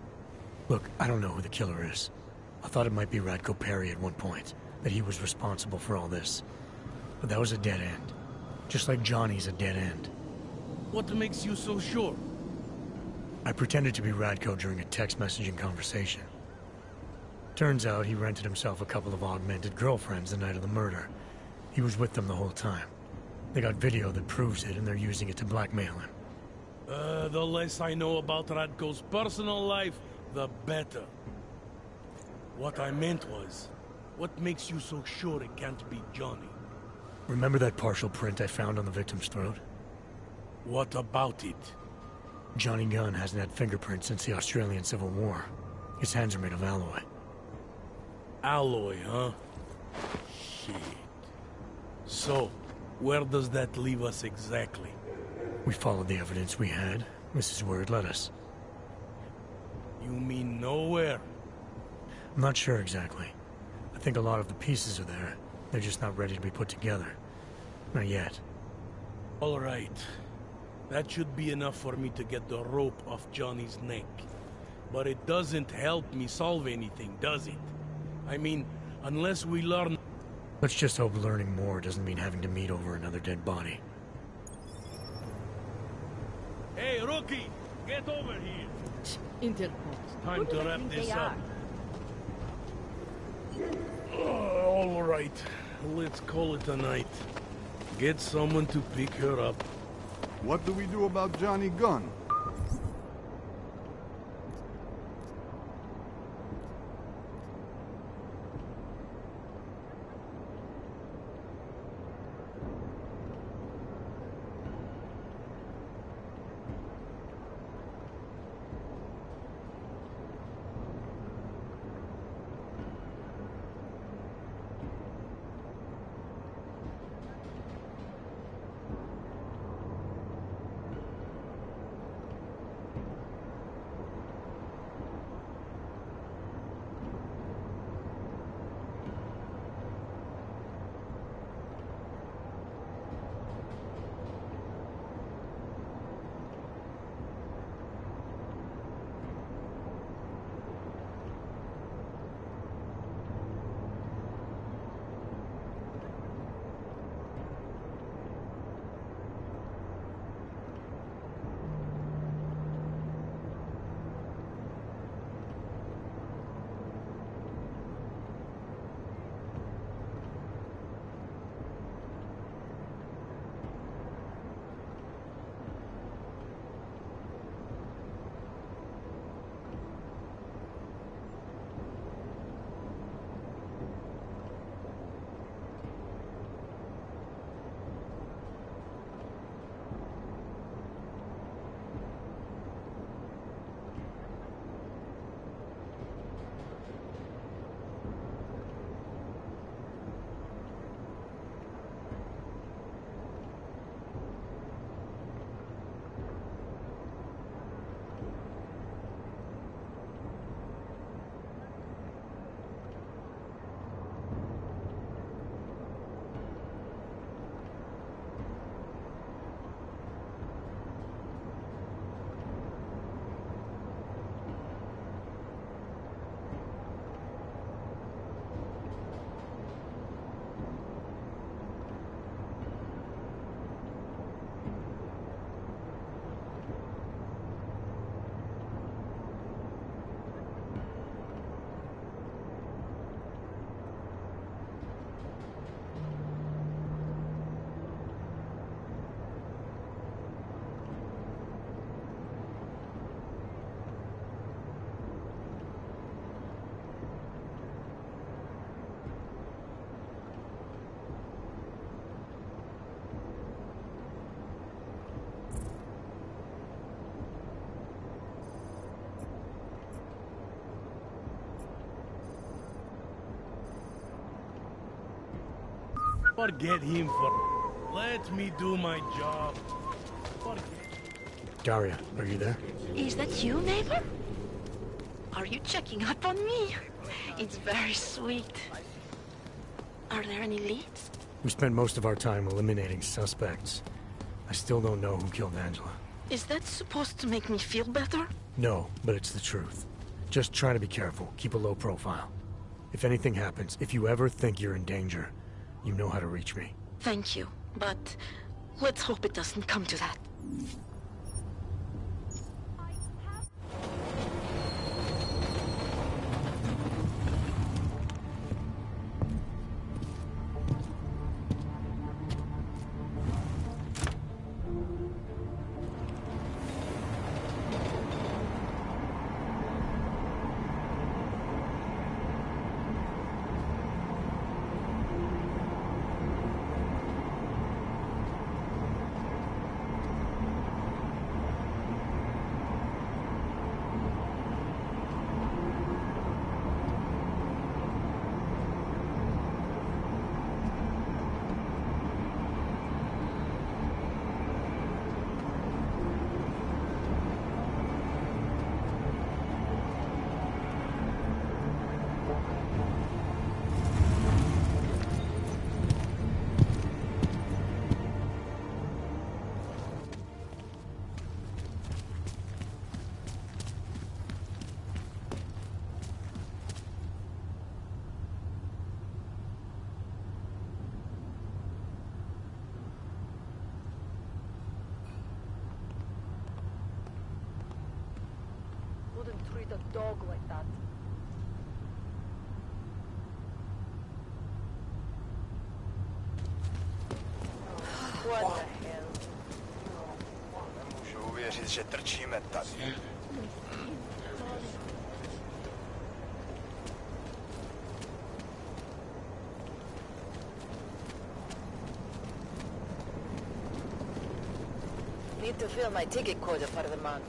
Speaker 8: Look, I don't know who the killer is. I thought it might be Radko Perry at one point, that he was responsible for all this. But that was a dead end. Just like Johnny's a dead end.
Speaker 6: What makes you so sure?
Speaker 8: I pretended to be Radko during a text messaging conversation. Turns out he rented himself a couple of augmented girlfriends the night of the murder. He was with them the whole time. They got video that proves it, and they're using it to blackmail him.
Speaker 6: The less I know about Radko's personal life, the better. What I meant was, what makes you so sure it can't be Johnny?
Speaker 8: Remember that partial print I found on the victim's throat?
Speaker 6: What about it?
Speaker 8: Johnny Gunn hasn't had fingerprints since the Australian Civil War. His hands are made of alloy.
Speaker 6: Alloy, huh? Shit. So, where does that leave us exactly?
Speaker 8: We followed the evidence we had. This is where it led us.
Speaker 6: You mean nowhere?
Speaker 8: I'm not sure exactly. I think a lot of the pieces are there. They're just not ready to be put together. Not yet.
Speaker 6: All right. That should be enough for me to get the rope off Johnny's neck. But it doesn't help me solve anything, does it? I mean, unless we learn...
Speaker 8: Let's just hope learning more doesn't mean having to meet over another dead body.
Speaker 6: Hey, rookie! Get over here!
Speaker 17: Interport.
Speaker 6: Time to wrap this up. All right. Let's call it a night. Get someone to pick her up.
Speaker 1: What do we do about Johnny Gunn?
Speaker 6: Forget him for... Let me do my job. Forget...
Speaker 8: Daria, are you there?
Speaker 14: Is that you, neighbor? Are you checking up on me? It's very sweet. Are there any leads?
Speaker 8: We spent most of our time eliminating suspects. I still don't know who killed Angela.
Speaker 14: Is that supposed to make me feel better?
Speaker 8: No, but it's the truth. Just try to be careful. Keep a low profile. If anything happens, if you ever think you're in danger, you know how to reach me.
Speaker 14: Thank you, but let's hope it doesn't come to that.
Speaker 9: Wouldn't treat a dog like that. What the hell?
Speaker 20: Nemůžu uvěřit, že trčíme tady.
Speaker 9: Need to fill my ticket quota for the month.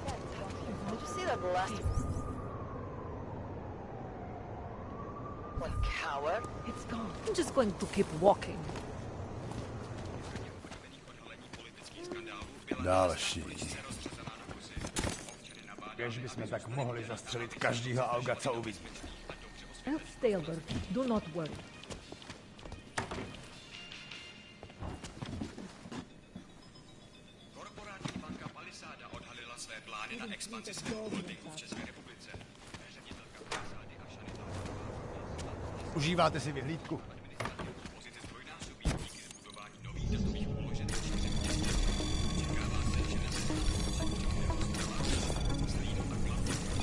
Speaker 9: Did you see that last... What coward? It's gone. I'm just going to keep walking.
Speaker 1: Další. Kež bychom tak mohli zastřelit každýho auga, co uvidíme.
Speaker 9: I'll stay alert. Do not worry.
Speaker 11: Na expanzi svého holdingu v České republice.
Speaker 1: Užíváte si vyhlídku?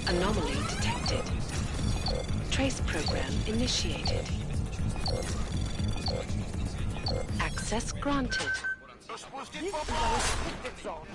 Speaker 14: Anomaly detected. Trace program initiated. Access granted.
Speaker 9: This is a restricted zone.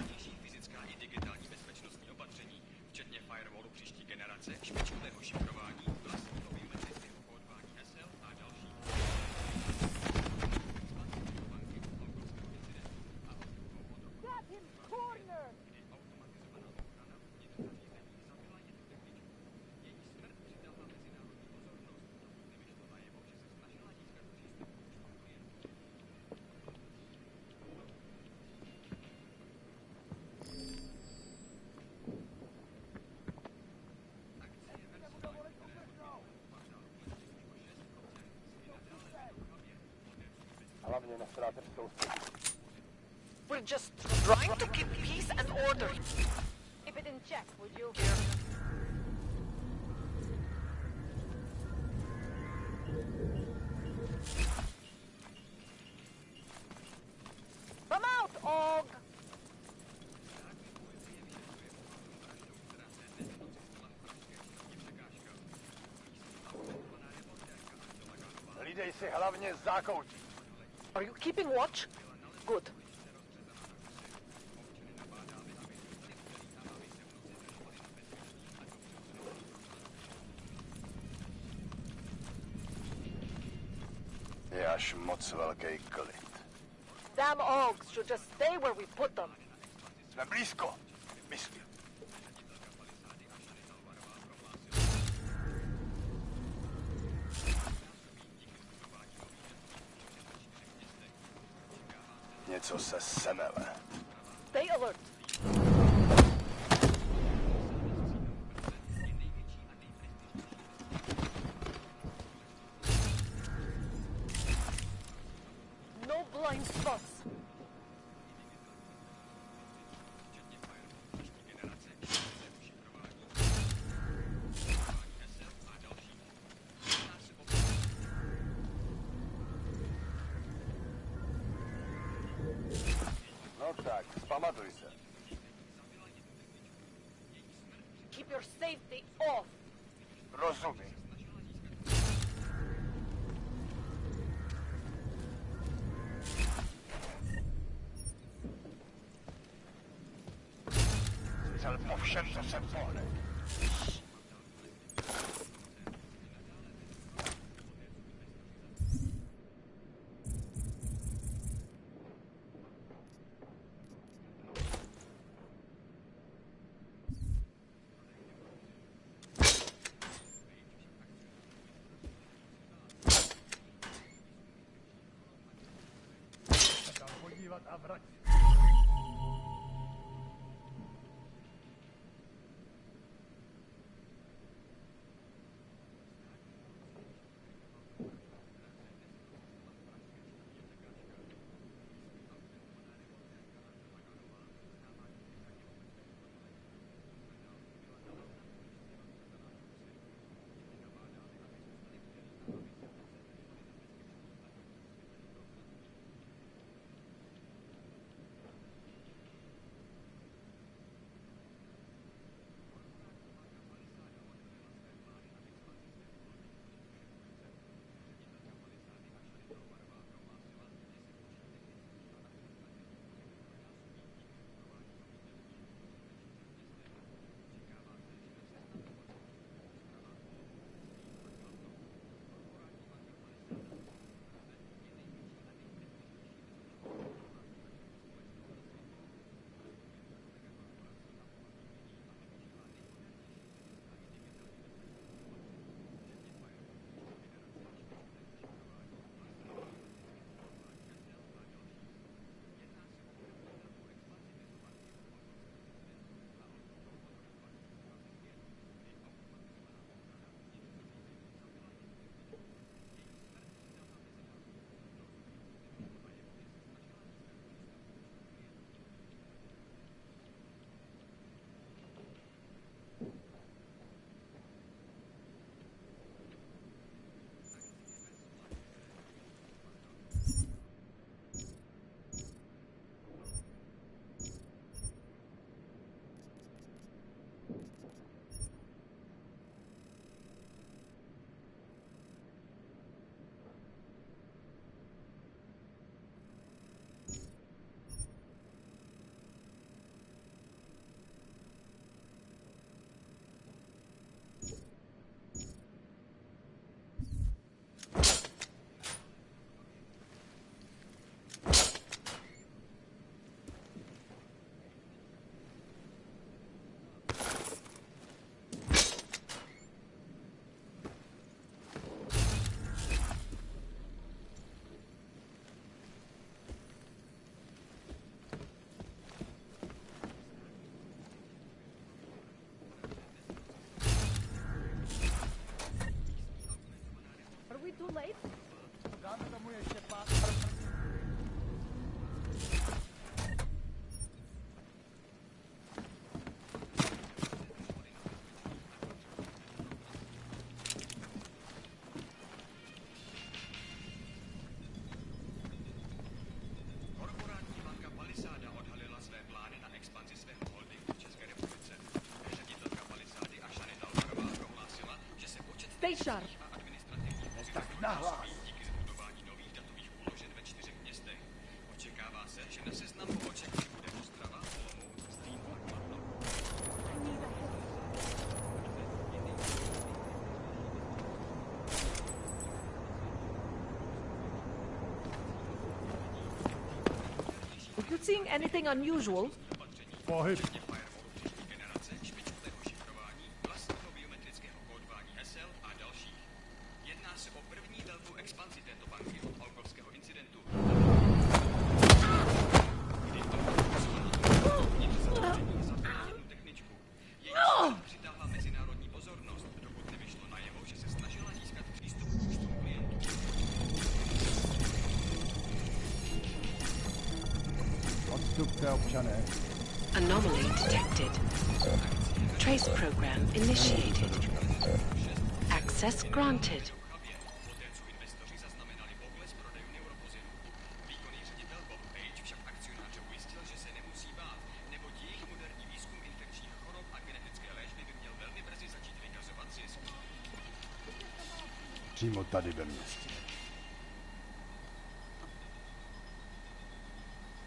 Speaker 9: We're just trying to keep peace and order. Keep it in check, would you? Come out, Og!
Speaker 20: Hlídej si hlavně zákoutí.
Speaker 9: Are you keeping watch? Good.
Speaker 20: Je až moc velký klid.
Speaker 9: Damn Ogs should just stay where we put them.
Speaker 20: Jsme blízko, myslím. něco se semele.
Speaker 9: Stay alert. No blind spots.
Speaker 20: No tak, pamatuj se.
Speaker 9: Keep your safety off.
Speaker 20: Rozumím. Střel po všem, co se pohne.
Speaker 9: Too late? Stay sharp.
Speaker 20: Tak nahlas.
Speaker 9: If you're seeing anything unusual,
Speaker 5: Pohyb.
Speaker 21: Přestupte, občané.
Speaker 22: Anomaly detected. Trace program initiated. Access granted.
Speaker 21: Přímo tady ve městě.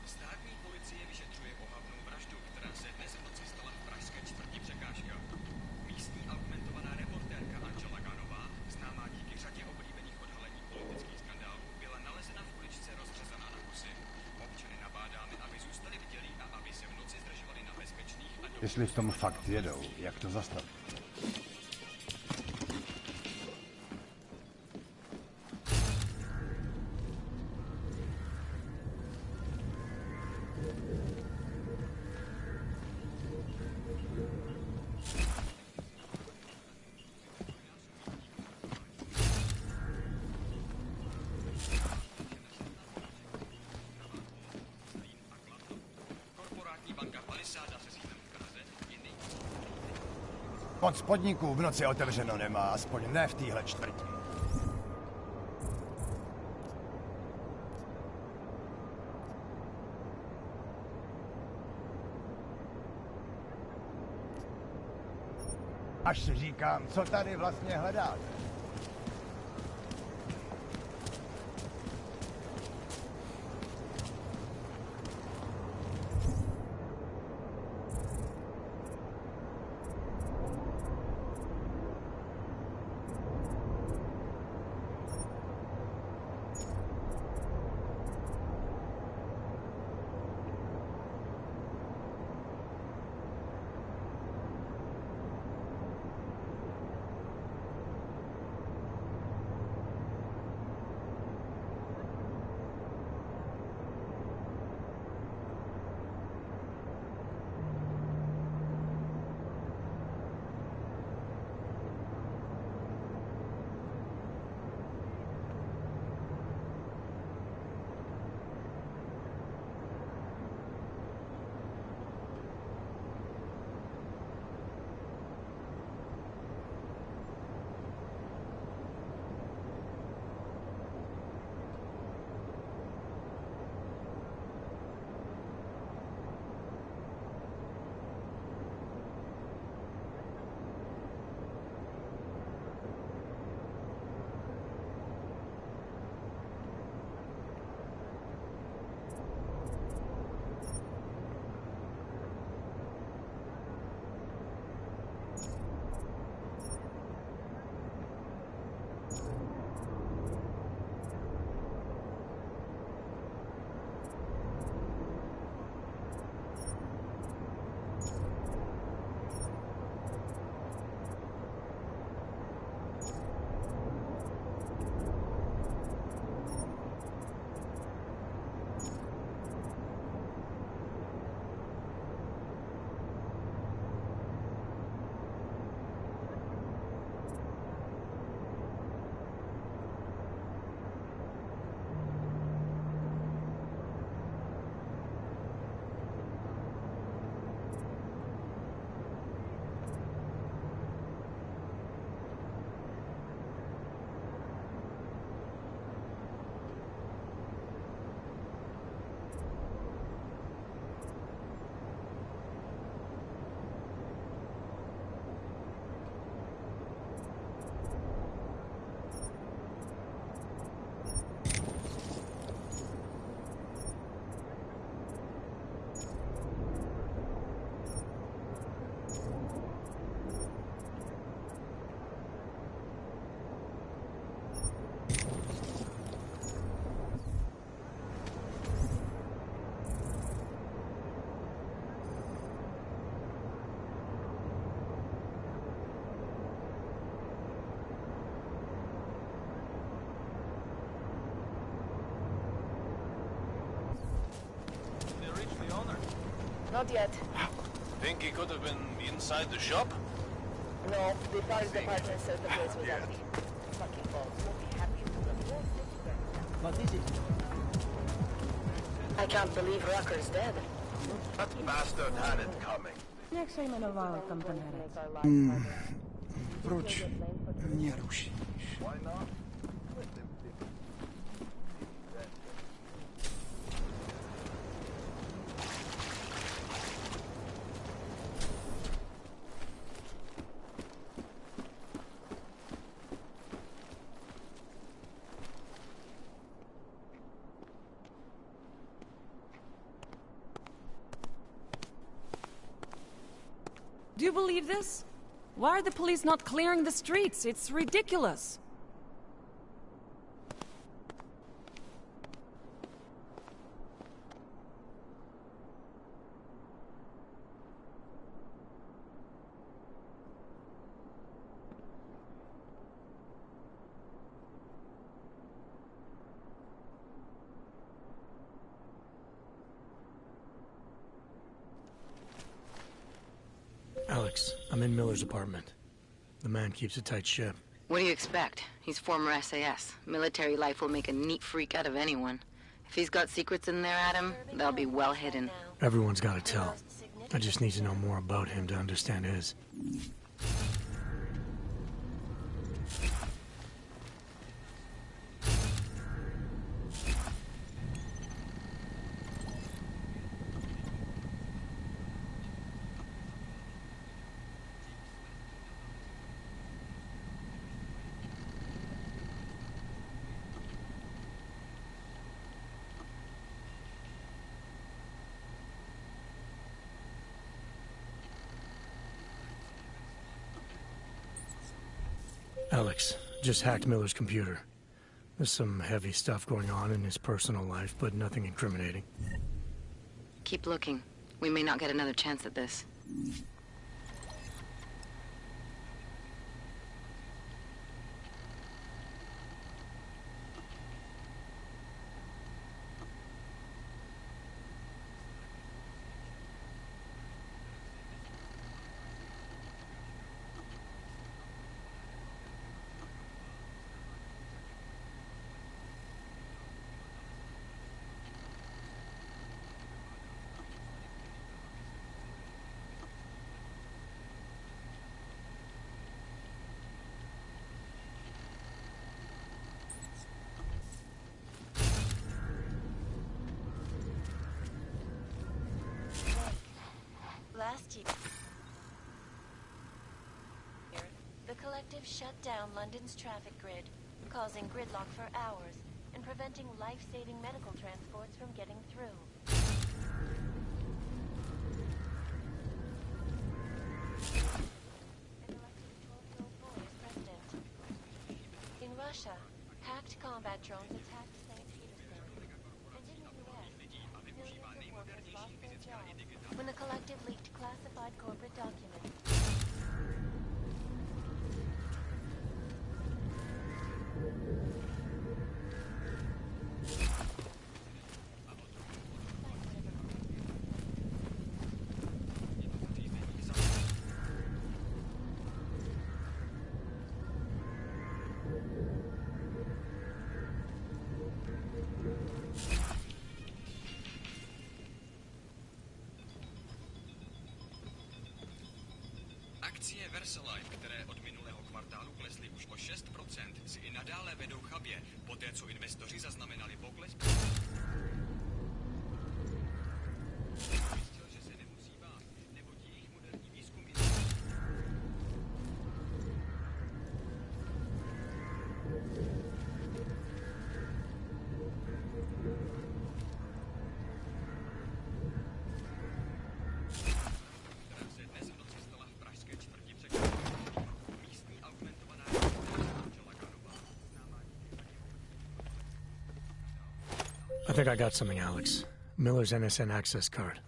Speaker 23: Státní policie vyšetřuje ohavnou vraždu, která se dnes v noci stala v pražské čtvrti Překážka. Místní augmentovaná reportérka Angela Ganová, známá díky řadě oblíbených odhalení politických skandálů, byla nalezena v uličce rozřezaná na kusy. Občany nabádáme, aby zůstali bdělí a aby se v noci zdržovali na bezpečných a
Speaker 21: Jestli v tom fakt jedou, jak to zastavit?
Speaker 20: Moc podniků v noci otevřeno nemá, aspoň ne v téhle čtvrti. Až si říkám, co tady vlastně hledáte.
Speaker 3: Not yet.
Speaker 11: Think he could have been inside the shop?
Speaker 3: No, the police department said the place was empty. Fucking balls won't be happy until the whole city burns down.
Speaker 21: What is it?
Speaker 3: I can't believe Rucker's dead.
Speaker 21: That bastard had it coming.
Speaker 17: Jak se jmenoval tam ten herec?
Speaker 21: Proč mě rušíš?
Speaker 2: Do you believe this? Why are the police not clearing the streets? It's ridiculous.
Speaker 8: Alex, I'm in Miller's apartment. The man keeps a tight ship.
Speaker 7: What do you expect? He's former SAS. Military life will make a neat freak out of anyone. If he's got secrets in there, Adam, they'll be well hidden.
Speaker 8: Everyone's got to tell. I just need to know more about him to understand his. Alex, just hacked Miller's computer. There's some heavy stuff going on in his personal life, but nothing incriminating.
Speaker 7: Keep looking. We may not get another chance at this.
Speaker 16: Last year, the collective shut down London's traffic grid, causing gridlock for hours and preventing life-saving medical transports from getting through. An elected 12-year-old boy is president. In Russia, hacked combat drones attacked St. Petersburg. And in the US, millions of workers lost their jobs when the collective leaked classified corporate documents.
Speaker 23: Akcie Versailles, které od minulého kvartálu klesly už o 6%, si i nadále vedou chabě, poté co investoři zaznamenali pokles. Zjistil, že se nemusí bát, neboť jejich moderní výzkum je...
Speaker 8: I think I got something, Alex. Miller's NSN access card.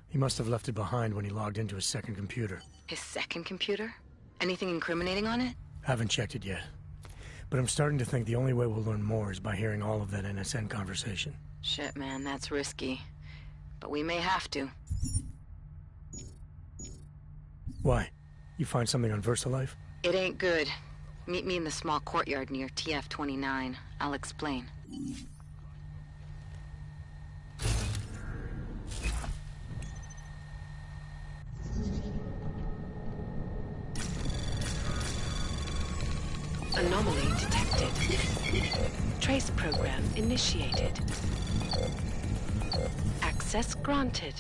Speaker 8: He must have left it behind when he logged into his second computer.
Speaker 7: His second computer? Anything incriminating on it?
Speaker 8: Haven't checked it yet. But I'm starting to think the only way we'll learn more is by hearing all of that NSN conversation.
Speaker 7: Shit, man, that's risky. But we may have to.
Speaker 8: Why? You find something on VersaLife?
Speaker 7: It ain't good. Meet me in the small courtyard near TF-29. I'll explain.
Speaker 22: Trace program initiated. Access granted.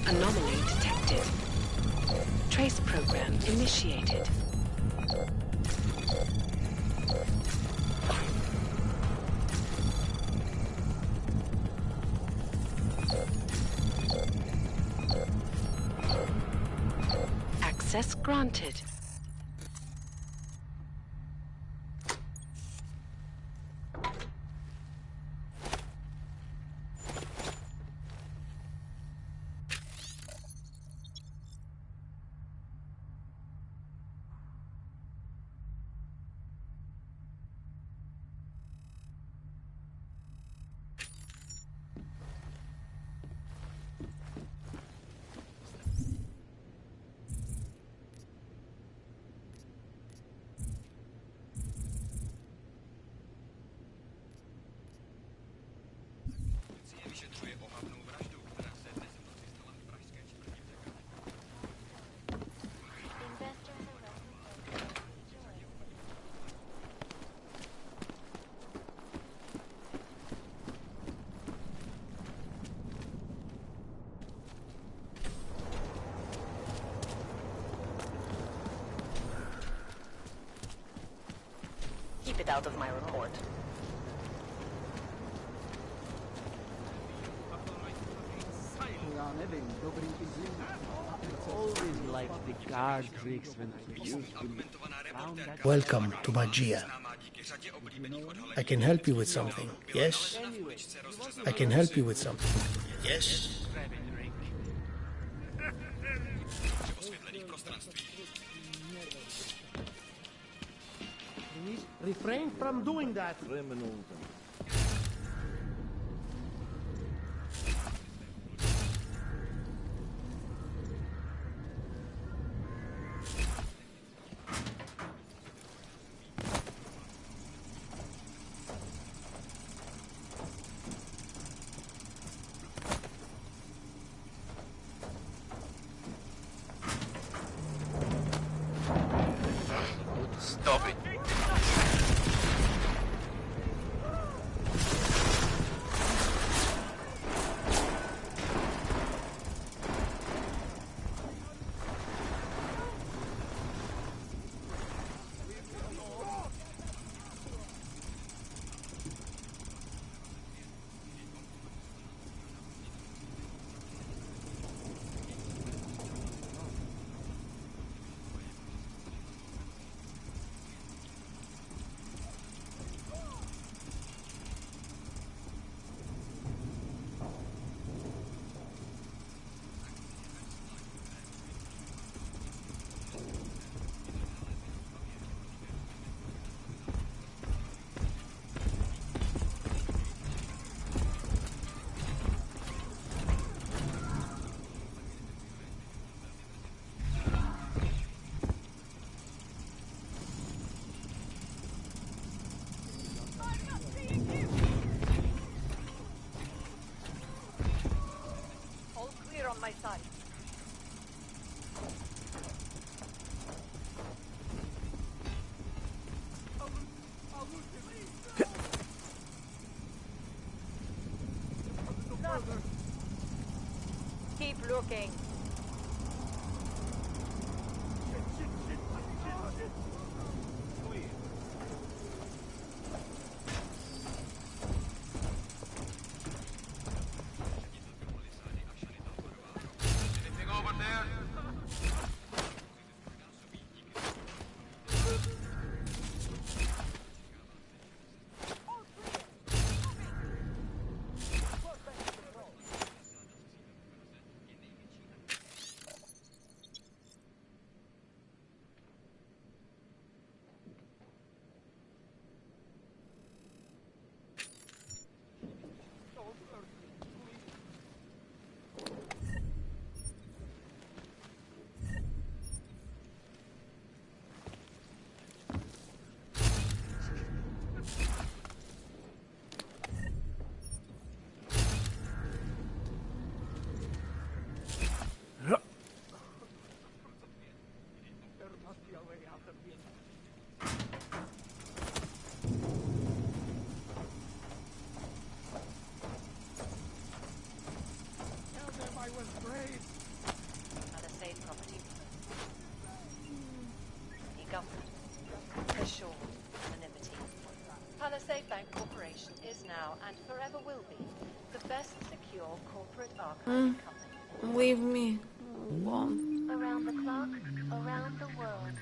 Speaker 22: Anomaly detected. Trace program initiated. Access granted.
Speaker 9: Keep it out of my report.
Speaker 10: Always liked the card tricks when I used to
Speaker 12: Welcome to Magia. I can help you with something, yes? I can help you with something, yes?
Speaker 10: Please refrain from doing that.
Speaker 21: Stop it.
Speaker 9: All clear on my side. Keep looking.
Speaker 21: Anything over there?
Speaker 3: now and forever will be the best secure corporate archiving company.
Speaker 2: Leave me alone.
Speaker 16: Around the clock, around the world.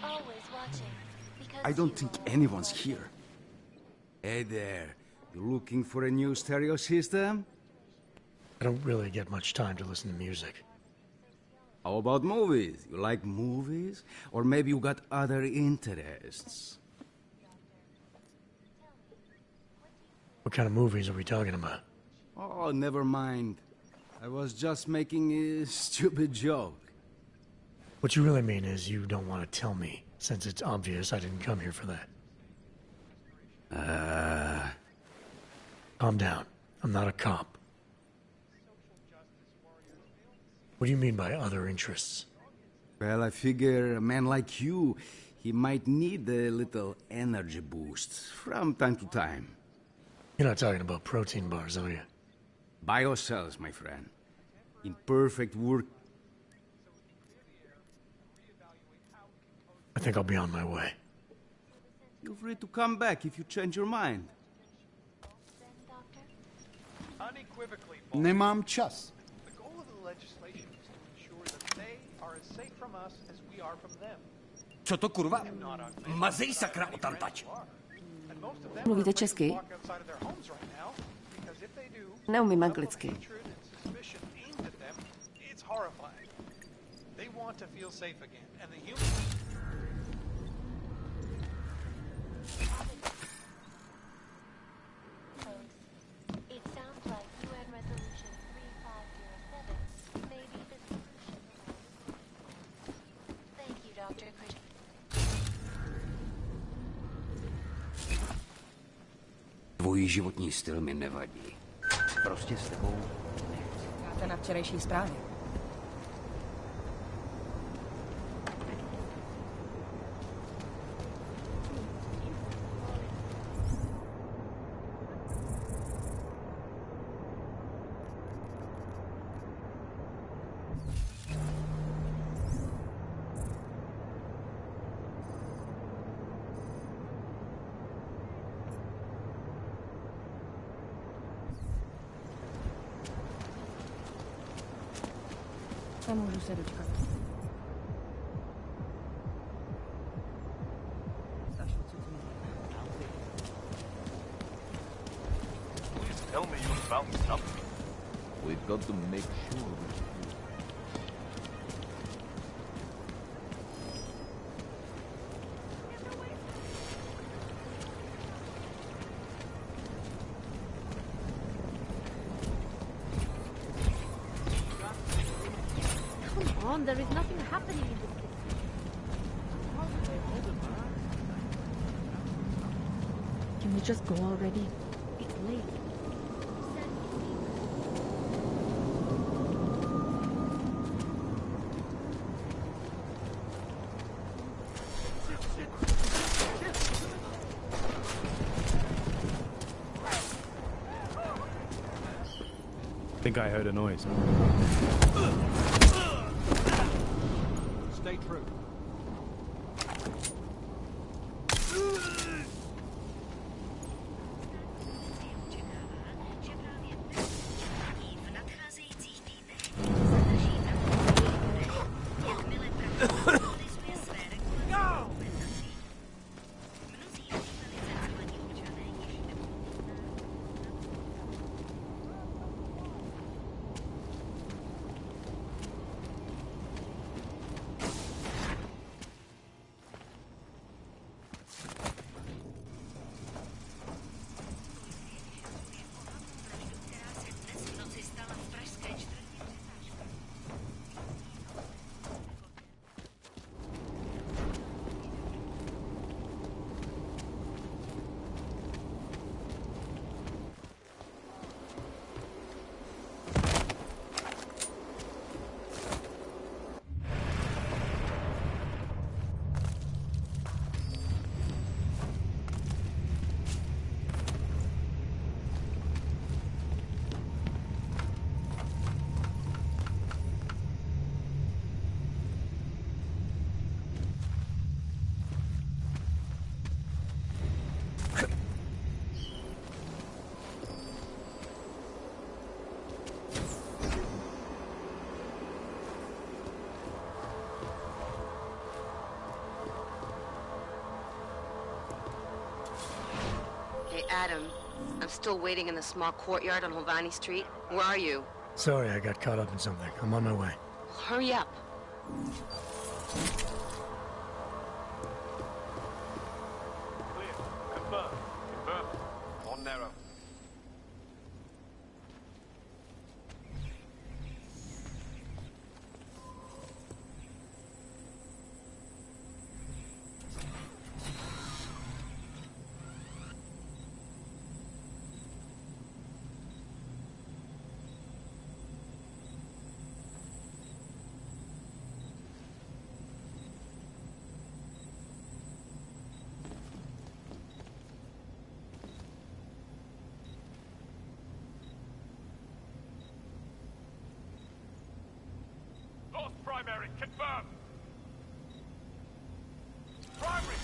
Speaker 16: Always watching. Because
Speaker 4: I don't think anyone's here. Hey there, you looking for a new stereo system?
Speaker 8: I don't really get much time to listen to music.
Speaker 4: How about movies? You like movies? Or maybe you got other interests?
Speaker 8: What kind of movies are we talking about?
Speaker 4: Oh, never mind. I was just making a stupid joke.
Speaker 8: What you really mean is you don't want to tell me, since it's obvious I didn't come here for that. Calm down. I'm not a cop. What do you mean by other interests?
Speaker 4: Well, I figure a man like you, he might need a little energy boost from time to time.
Speaker 8: You're not talking about protein bars, are you?
Speaker 4: Biocells, my friend. In perfect work.
Speaker 8: I think I'll be on my way.
Speaker 4: Feel free to come back if you change your mind.
Speaker 13: Nemám čas.
Speaker 19: The goal of the legislation is to ensure that they are as safe from us as we are from them.
Speaker 24: Co to kurva? Mazej sakra odtamtať.
Speaker 17: Mluvíte česky? Neumím anglicky.
Speaker 19: It's horrifying. They want to feel safe again, and the human...
Speaker 16: It sounds like UN Resolution 3507 may be the solution. Thank you, Dr. Christian.
Speaker 4: Tvůj životní styl mi nevadí. Prostě s tebou
Speaker 17: Čekáte na včerejší zprávy. Nemůžu se dočkat.
Speaker 11: Please tell me you found something. We've got to make sure.
Speaker 2: There is nothing happening in this city. Can we just go already? It's late.
Speaker 6: I think I heard a noise.
Speaker 19: Stay true.
Speaker 7: Adam. I'm still waiting in the small courtyard on Hovani Street. Where are you?
Speaker 8: Sorry, I got caught up in something. I'm on my way.
Speaker 7: Hurry up.
Speaker 21: Clear. Confirm. Confirm. On narrow. Lost primary, confirm! Primary,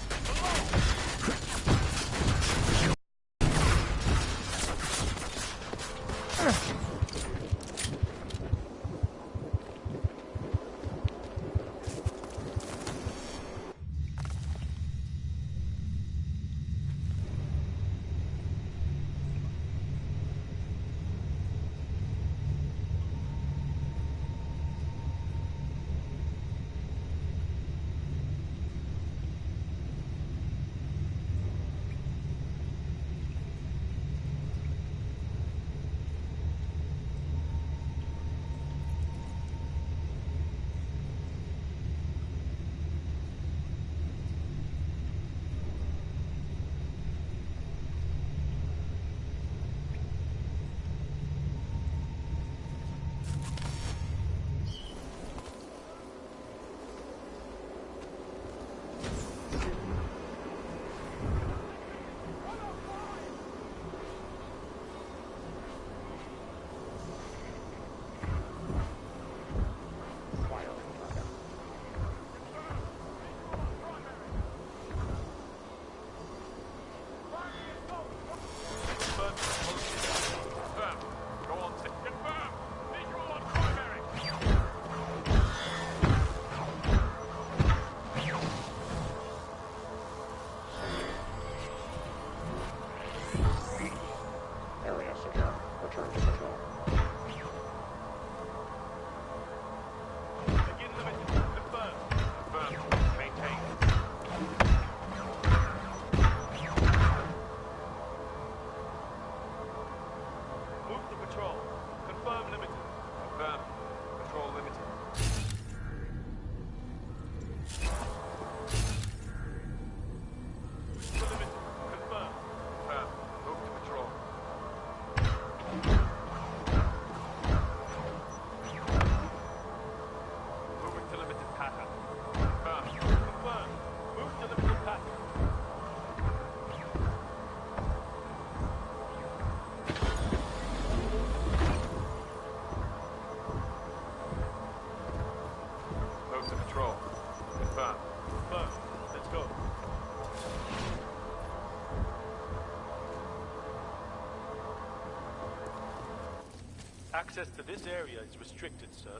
Speaker 19: Access to this area is restricted, sir.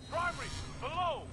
Speaker 19: Primary, below!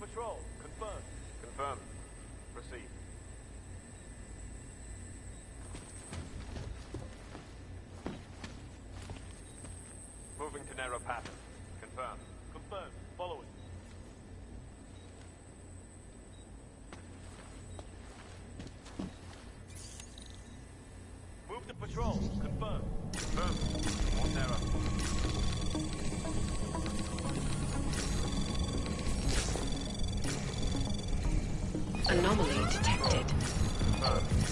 Speaker 21: Patrol. Confirmed.
Speaker 11: Confirmed. Proceed. Moving to narrow pattern. Confirmed.
Speaker 21: Confirmed. Following. Move to patrol. Confirmed.
Speaker 11: Confirmed. On narrow.
Speaker 22: Anomaly detected.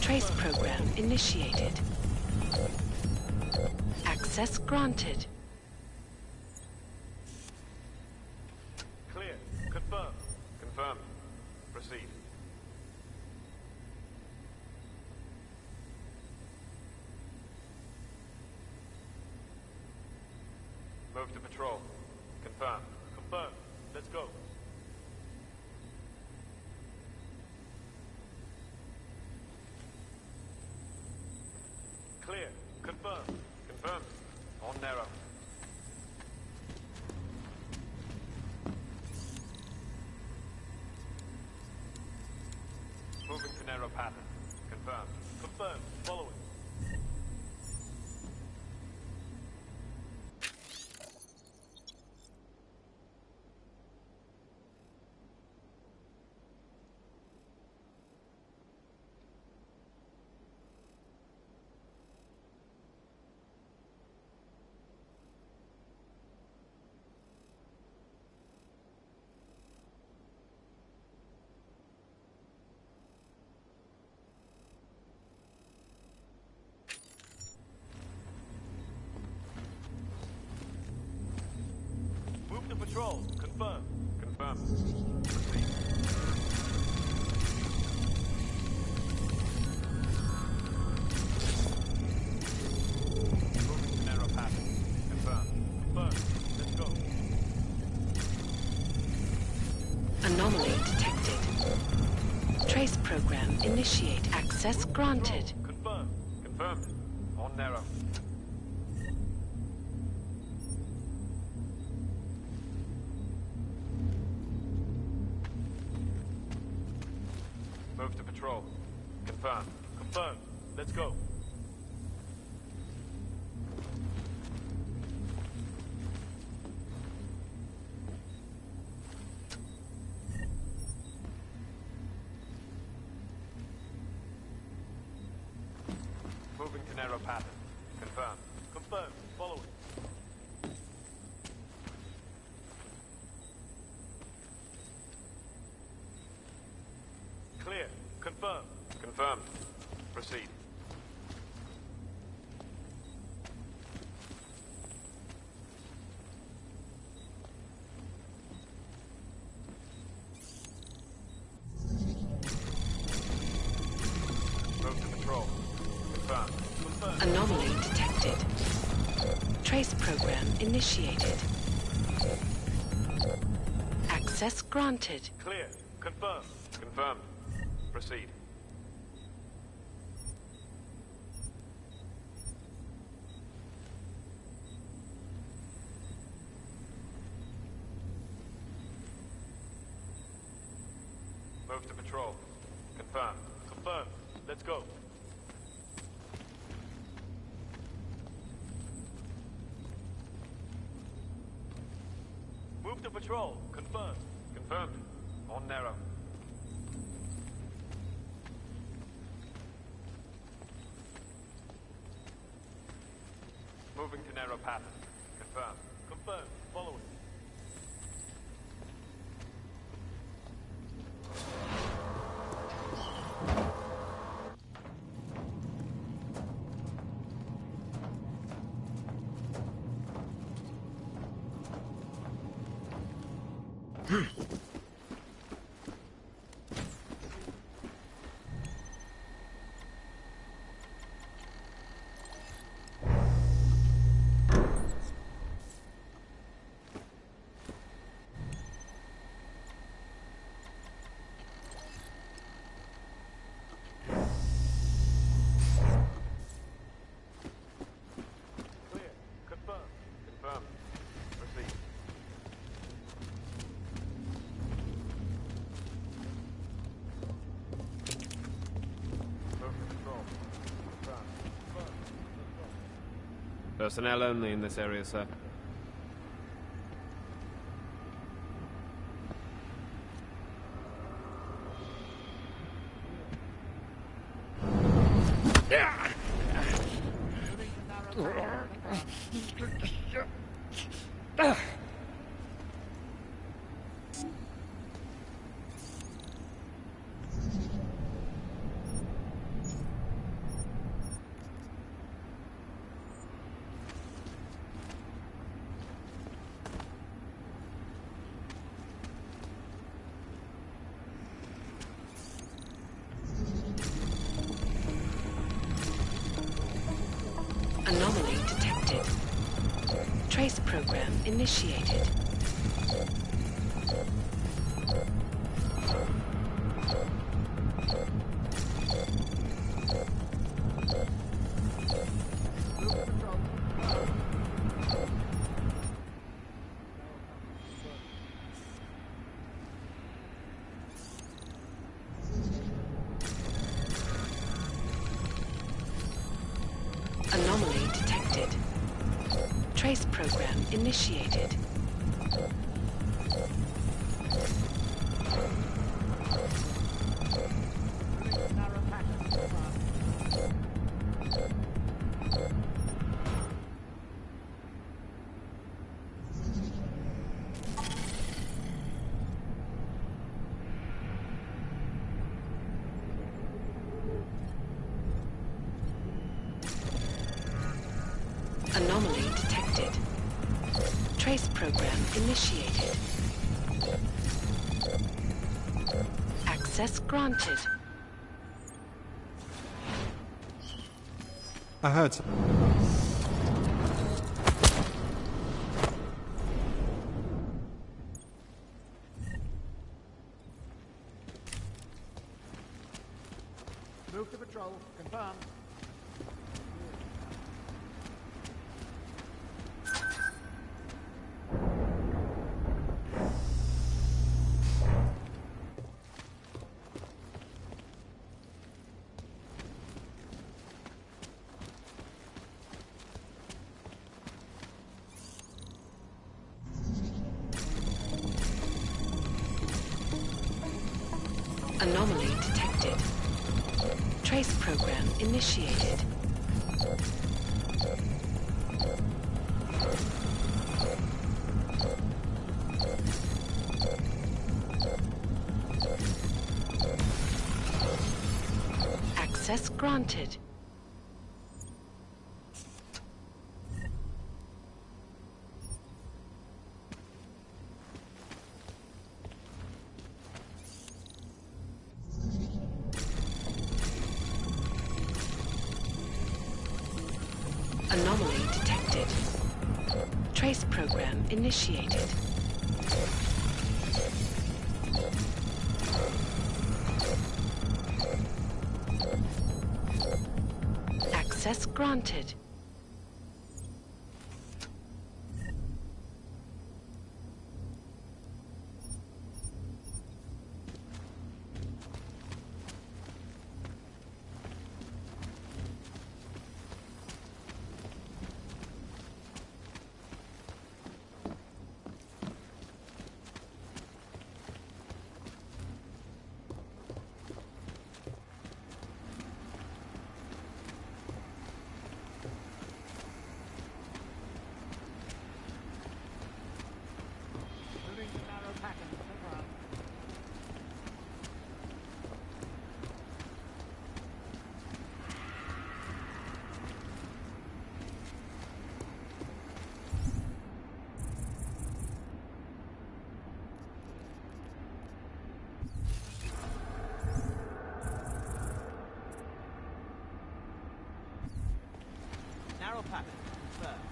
Speaker 22: Trace program initiated. Access granted.
Speaker 21: Clear. Confirmed.
Speaker 11: Confirmed. Proceed.
Speaker 21: Move to patrol. Confirm. Confirm. Let's go. Clear. Confirm. Confirmed. On narrow. Moving to narrow pattern. Confirmed. Confirmed. Following. Move to patrol. Confirm. Confirm. Proceed. Moving to narrow pattern. Confirm. Confirm. Let's go.
Speaker 22: Anomaly detected. Trace program initiate. Access granted.
Speaker 21: Confirm. Confirmed. On narrow. Move to patrol. Confirm. Confirmed. Let's go. Moving to narrow pattern. Confirm. Confirmed. Following. Clear. Confirmed. Confirmed. Proceed. Move to patrol. Confirmed. Confirmed.
Speaker 22: Anomaly detected. Trace program initiated. Access granted.
Speaker 21: Clear. Confirmed. Confirmed. Proceed. Move to patrol. Confirmed. Confirmed. Let's go. Move to patrol. Confirmed. Confirmed. On narrow. Moving to narrow pattern. Confirmed. Confirmed. Following. Clear. Confirmed. Confirmed. Proceed. Move to patrol. Confirmed. Confirmed. Let's go.
Speaker 1: Personnel only in this area, sir.
Speaker 22: Trace program initiated. Anomaly detected. Trace program initiated. Anomaly detected. Trace program initiated. Access granted.
Speaker 13: I heard some.
Speaker 19: Move to patrol. Confirmed.
Speaker 22: Anomaly detected. Trace program initiated. Access granted. Anomaly detected. Trace program initiated. Access granted.
Speaker 19: Moving to narrow pattern. Confirmed. Narrow pattern. Confirmed.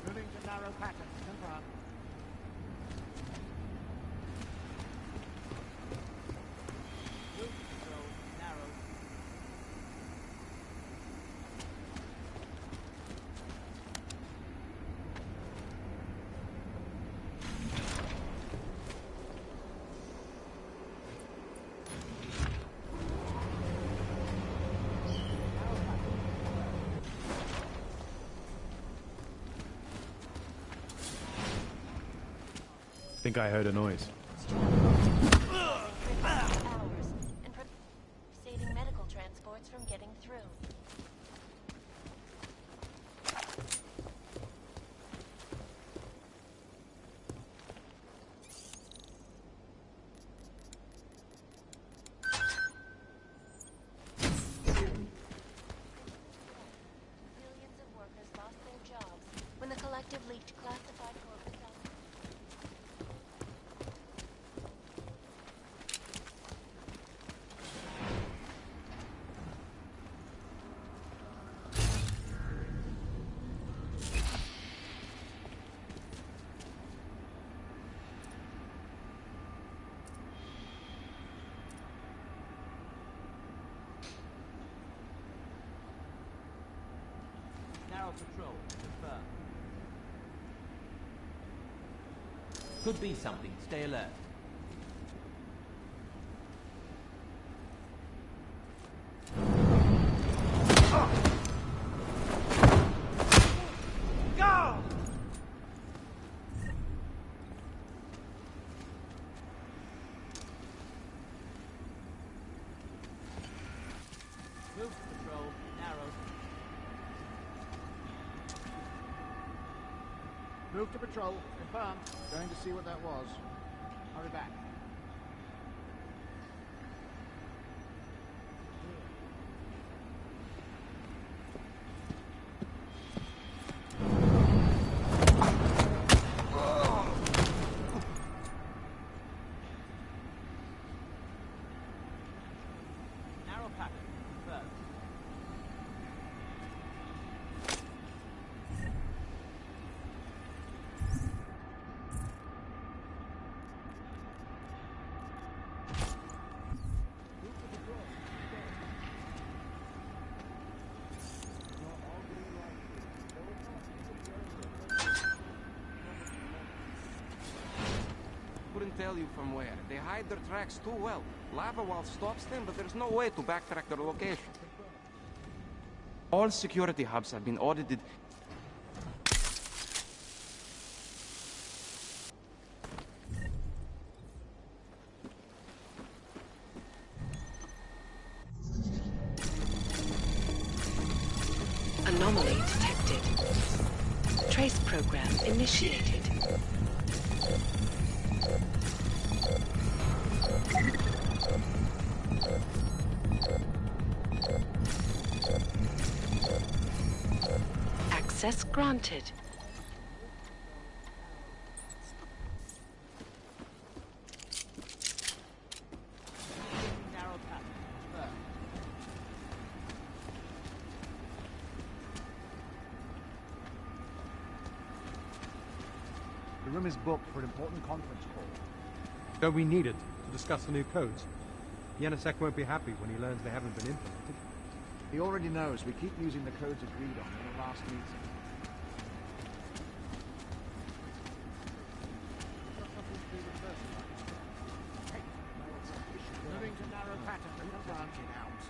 Speaker 19: Moving to narrow pattern. Confirmed. Move to control. Narrow.
Speaker 1: Think I heard a noise.
Speaker 16: Saving medical transports from getting through.
Speaker 10: Could be something. Stay alert.
Speaker 19: Go!
Speaker 10: Move to patrol. Narrow.
Speaker 13: Move to patrol. Confirm. Going to see what that was. Hurry back.
Speaker 10: Narrow pattern. Confirmed.
Speaker 14: Couldn't tell you from where. They hide their tracks too well. Lava wall stops them, but there's no way to backtrack their location. All security hubs have been audited.
Speaker 22: Anomaly detected. Trace program initiated. Access granted.
Speaker 10: Narrow pattern. Confirmed.
Speaker 13: The room is booked for an important conference call.
Speaker 15: Don't we need it to discuss the new codes? The NSEC won't be happy when he learns they haven't been implemented.
Speaker 13: He already knows we keep using the codes agreed on in the last meeting. Moving to narrow pattern. Don't branch it out.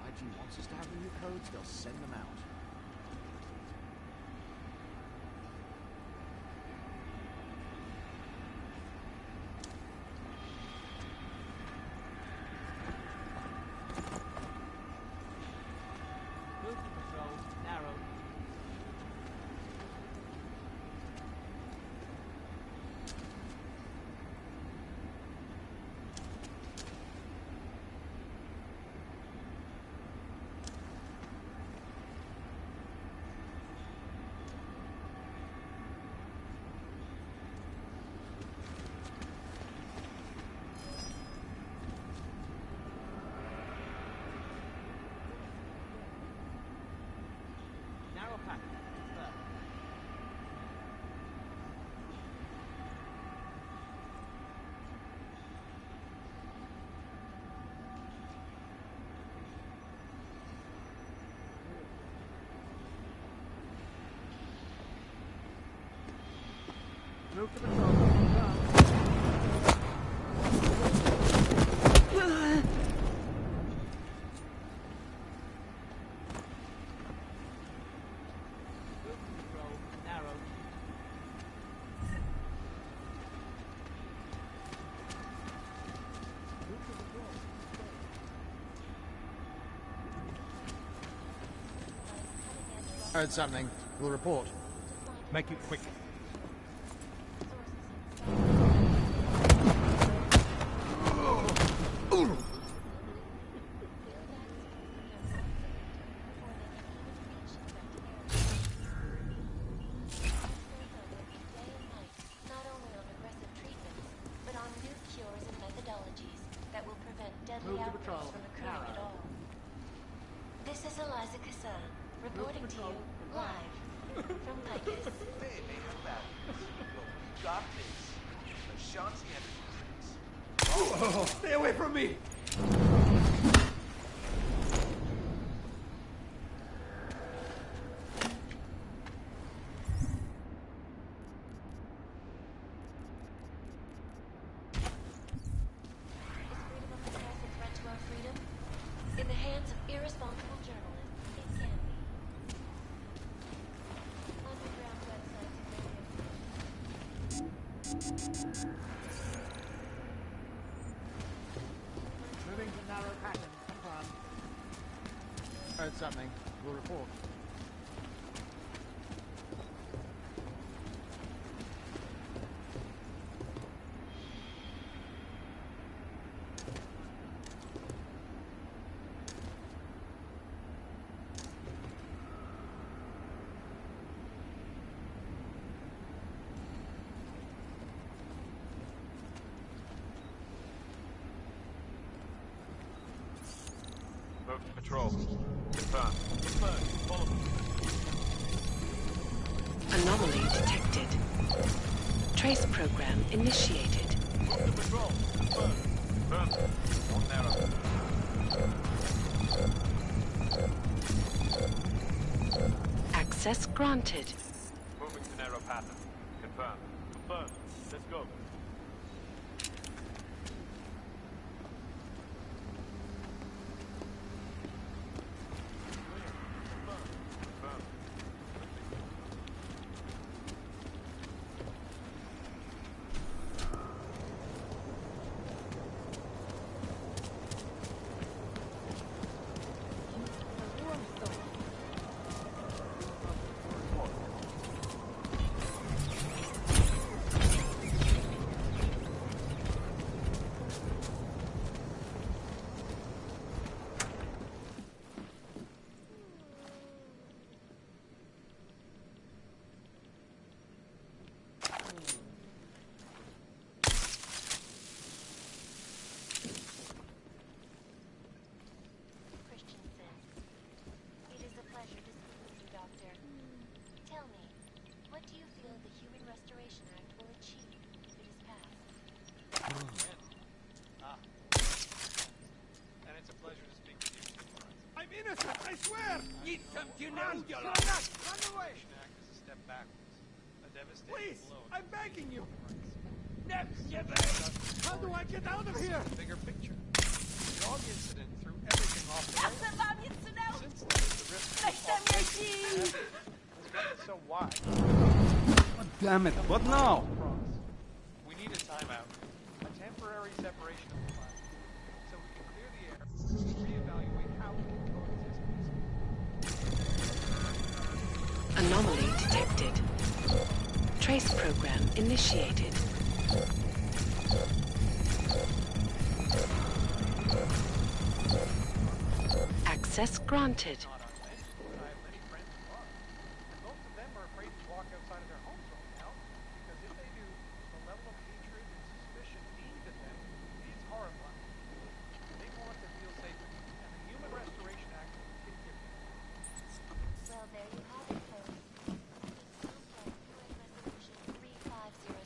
Speaker 13: IG wants us to have the new codes, they'll send them out.
Speaker 10: Move to patrol. Narrow. Narrow pattern. Confirmed.
Speaker 13: Move to patrol. Confirm.
Speaker 10: Move to patrol. Narrow.
Speaker 13: Heard something. We'll report.
Speaker 15: Make it quick.
Speaker 16: Not only on aggressive treatments, but on new cures and methodologies that will prevent deadly
Speaker 13: Move to
Speaker 16: outbreaks
Speaker 13: patrol.
Speaker 16: from occurring at all. This is Eliza Kassan, reporting to you live from Picus.
Speaker 19: Baby, how about this? You got this. Ashanti and
Speaker 24: Stay away from me!
Speaker 13: heard something. We'll report.
Speaker 21: Move to patrol. Confirm. Confirm. Follow me.
Speaker 22: Anomaly detected. Trace program initiated.
Speaker 21: Move to patrol. Confirm. Confirm. On narrow.
Speaker 22: Access granted.
Speaker 21: Moving to narrow pattern. Confirm. Confirm. Let's go. I swear!
Speaker 13: Eat them, you know! Run away!
Speaker 19: Act is a step backwards. A devastating
Speaker 13: Please!
Speaker 19: blow.
Speaker 13: I'm begging you! How do I get out of here?
Speaker 19: Bigger picture. The dog incident threw everything off the rails. Since then, the risk of has gotten so wide.
Speaker 4: God damn it, what now?
Speaker 19: We need a timeout. A temporary separation of the planet. So we can clear the air and reevaluate how we can coexist.
Speaker 22: Anomaly detected. Trace program initiated. Access granted.
Speaker 19: Most of them are afraid to walk outside of their homes right now, because if they do, the level of hatred and suspicion aimed at them is horrifying. They want to feel safer, and the Human Restoration Act can give them.
Speaker 16: Well, there you have it, folks. Resolution 3507.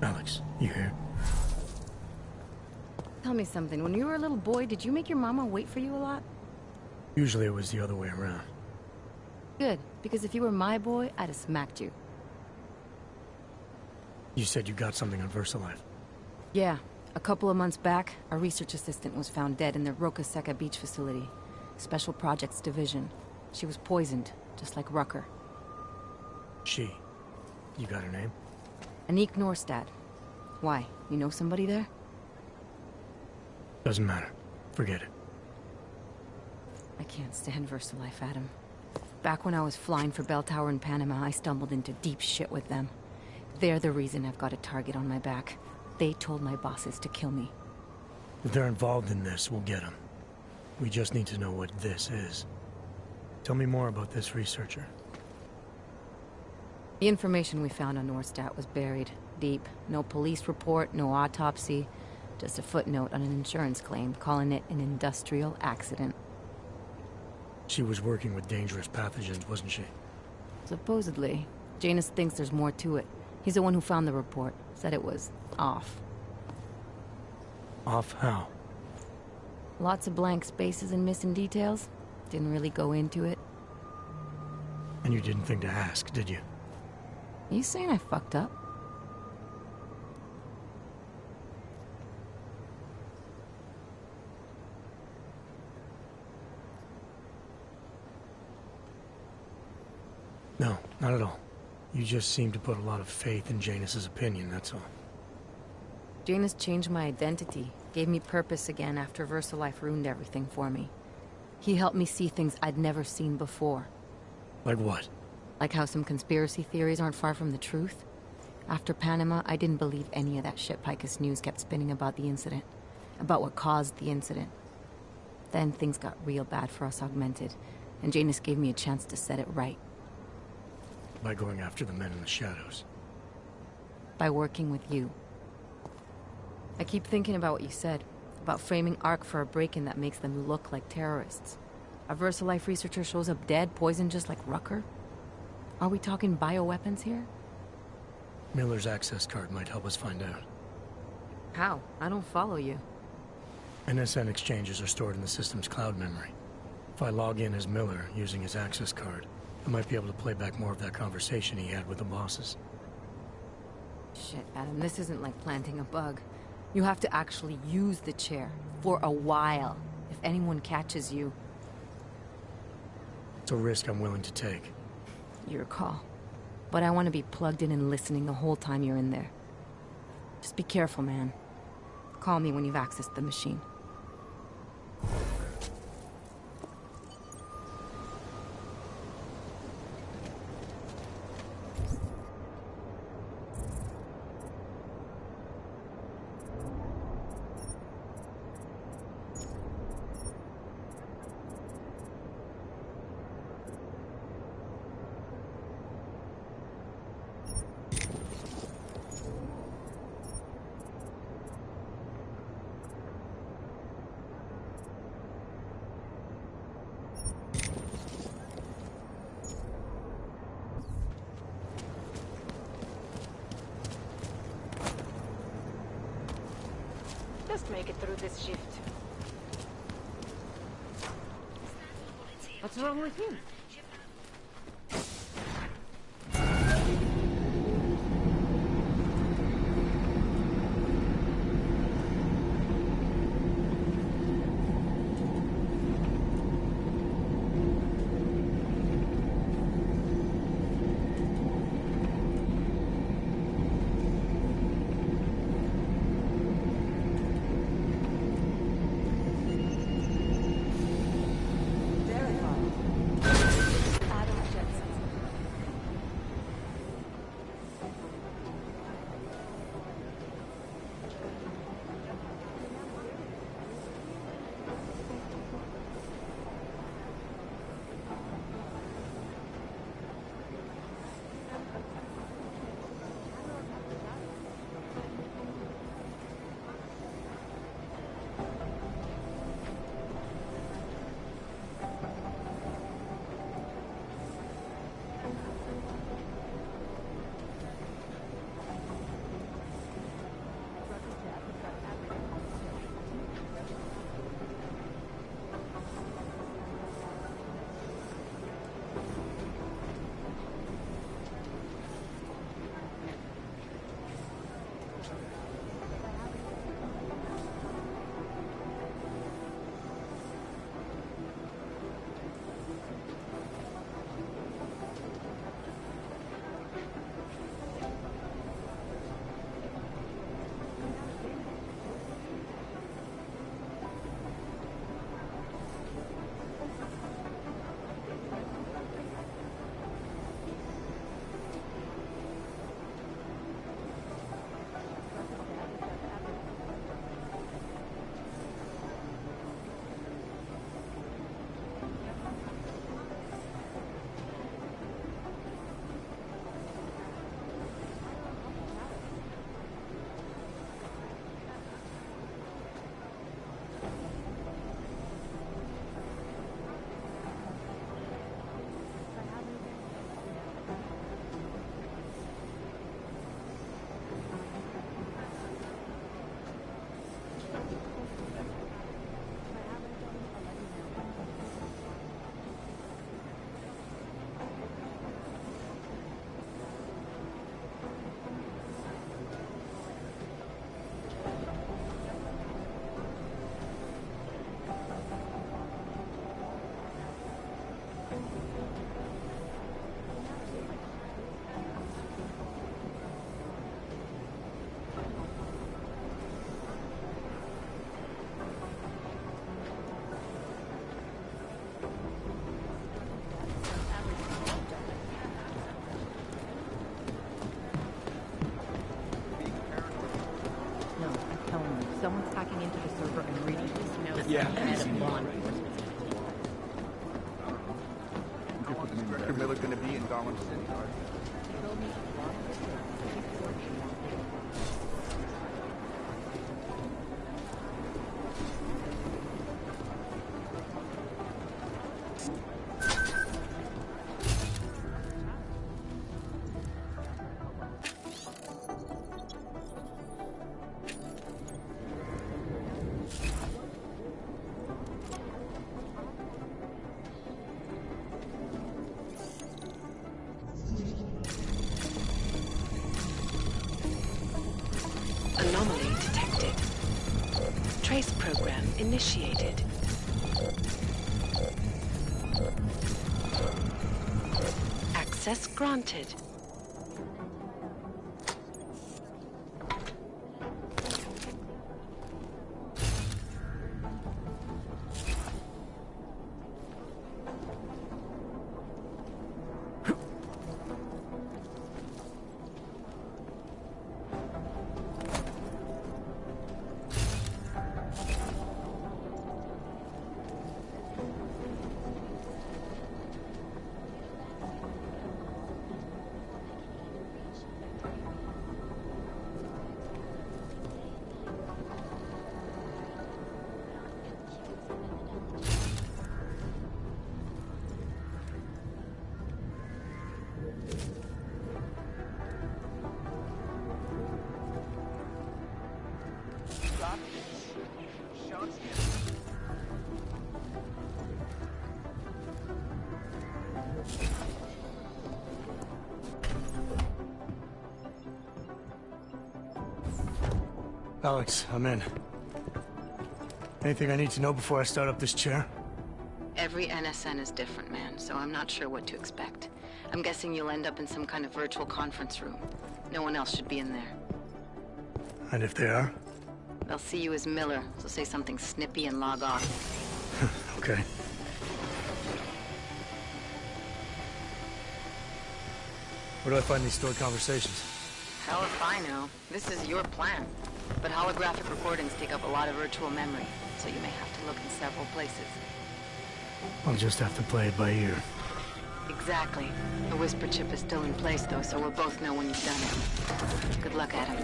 Speaker 8: Alex, you here?
Speaker 17: Tell me something. When you were a little boy, did you make your mama wait for you a lot?
Speaker 8: Usually it was the other way around.
Speaker 17: Good, because if you were my boy, I'd have smacked you.
Speaker 8: You said you got something on VersaLife.
Speaker 17: Yeah. A couple of months back, our research assistant was found dead in the Roca Seca beach facility. Special Projects Division. She was poisoned, just like Rucker.
Speaker 8: She. You got her name?
Speaker 17: Anique Norstad. Why? You know somebody there?
Speaker 8: Doesn't matter. Forget it.
Speaker 17: I can't stand VersaLife, Adam. Back when I was flying for Bell Tower in Panama, I stumbled into deep shit with them. They're the reason I've got a target on my back. They told my bosses to kill me.
Speaker 8: If they're involved in this, we'll get them. We just need to know what this is. Tell me more about this researcher.
Speaker 17: The information we found on Norstad was buried deep. No police report, no autopsy. Just a footnote on an insurance claim, calling it an industrial accident.
Speaker 8: She was working with dangerous pathogens, wasn't she?
Speaker 17: Supposedly. Janus thinks there's more to it. He's the one who found the report. Said it was off.
Speaker 8: Off how?
Speaker 17: Lots of blank spaces and missing details. Didn't really go into it.
Speaker 8: And you didn't think to ask, did you?
Speaker 17: You saying I fucked up?
Speaker 8: No, not at all. You just seem to put a lot of faith in Janus's opinion, that's all.
Speaker 17: Janus changed my identity, gave me purpose again after VersaLife ruined everything for me. He helped me see things I'd never seen before.
Speaker 8: Like what?
Speaker 17: Like how some conspiracy theories aren't far from the truth. After Panama, I didn't believe any of that shit Picus News kept spinning about the incident. About what caused the incident. Then things got real bad for us Augmented, and Janus gave me a chance to set it right.
Speaker 8: By going after the men in the shadows.
Speaker 17: By working with you. I keep thinking about what you said, about framing ARC for a break-in that makes them look like terrorists. A VersaLife researcher shows up dead, poisoned just like Rucker? Are we talking bioweapons here?
Speaker 8: Miller's access card might help us find out.
Speaker 17: How? I don't follow you.
Speaker 8: NSN exchanges are stored in the system's cloud memory. If I log in as Miller using his access card, I might be able to play back more of that conversation he had with the bosses.
Speaker 17: Shit, Adam, this isn't like planting a bug. You have to actually use the chair. For a while. If anyone catches you.
Speaker 8: It's a risk I'm willing to take.
Speaker 17: Your call. But I want to be plugged in and listening the whole time you're in there. Just be careful, man. Call me when you've accessed the machine.
Speaker 9: Just make it through this shift.
Speaker 10: What's wrong with him?
Speaker 13: Yeah. Miller gonna be in Gotham City.
Speaker 22: Anomaly detected. Trace program initiated. Access granted.
Speaker 8: Alex, I'm in. Anything I need to know before I start up this chair?
Speaker 7: Every NSN is different, man, so I'm not sure what to expect. I'm guessing you'll end up in some kind of virtual conference room. No one else should be in there.
Speaker 8: And if they are?
Speaker 7: They'll see you as Miller, so say something snippy and log off.
Speaker 8: Okay. Where do I find these stored conversations?
Speaker 7: Hell if I know. This is your plan. But holographic recordings take up a lot of virtual memory, so you may have to look in several places.
Speaker 8: I'll just have to play it by ear.
Speaker 7: Exactly. The whisper chip is still in place, though, so we'll both know when you've done it. Good luck, Adam.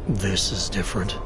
Speaker 8: This is different.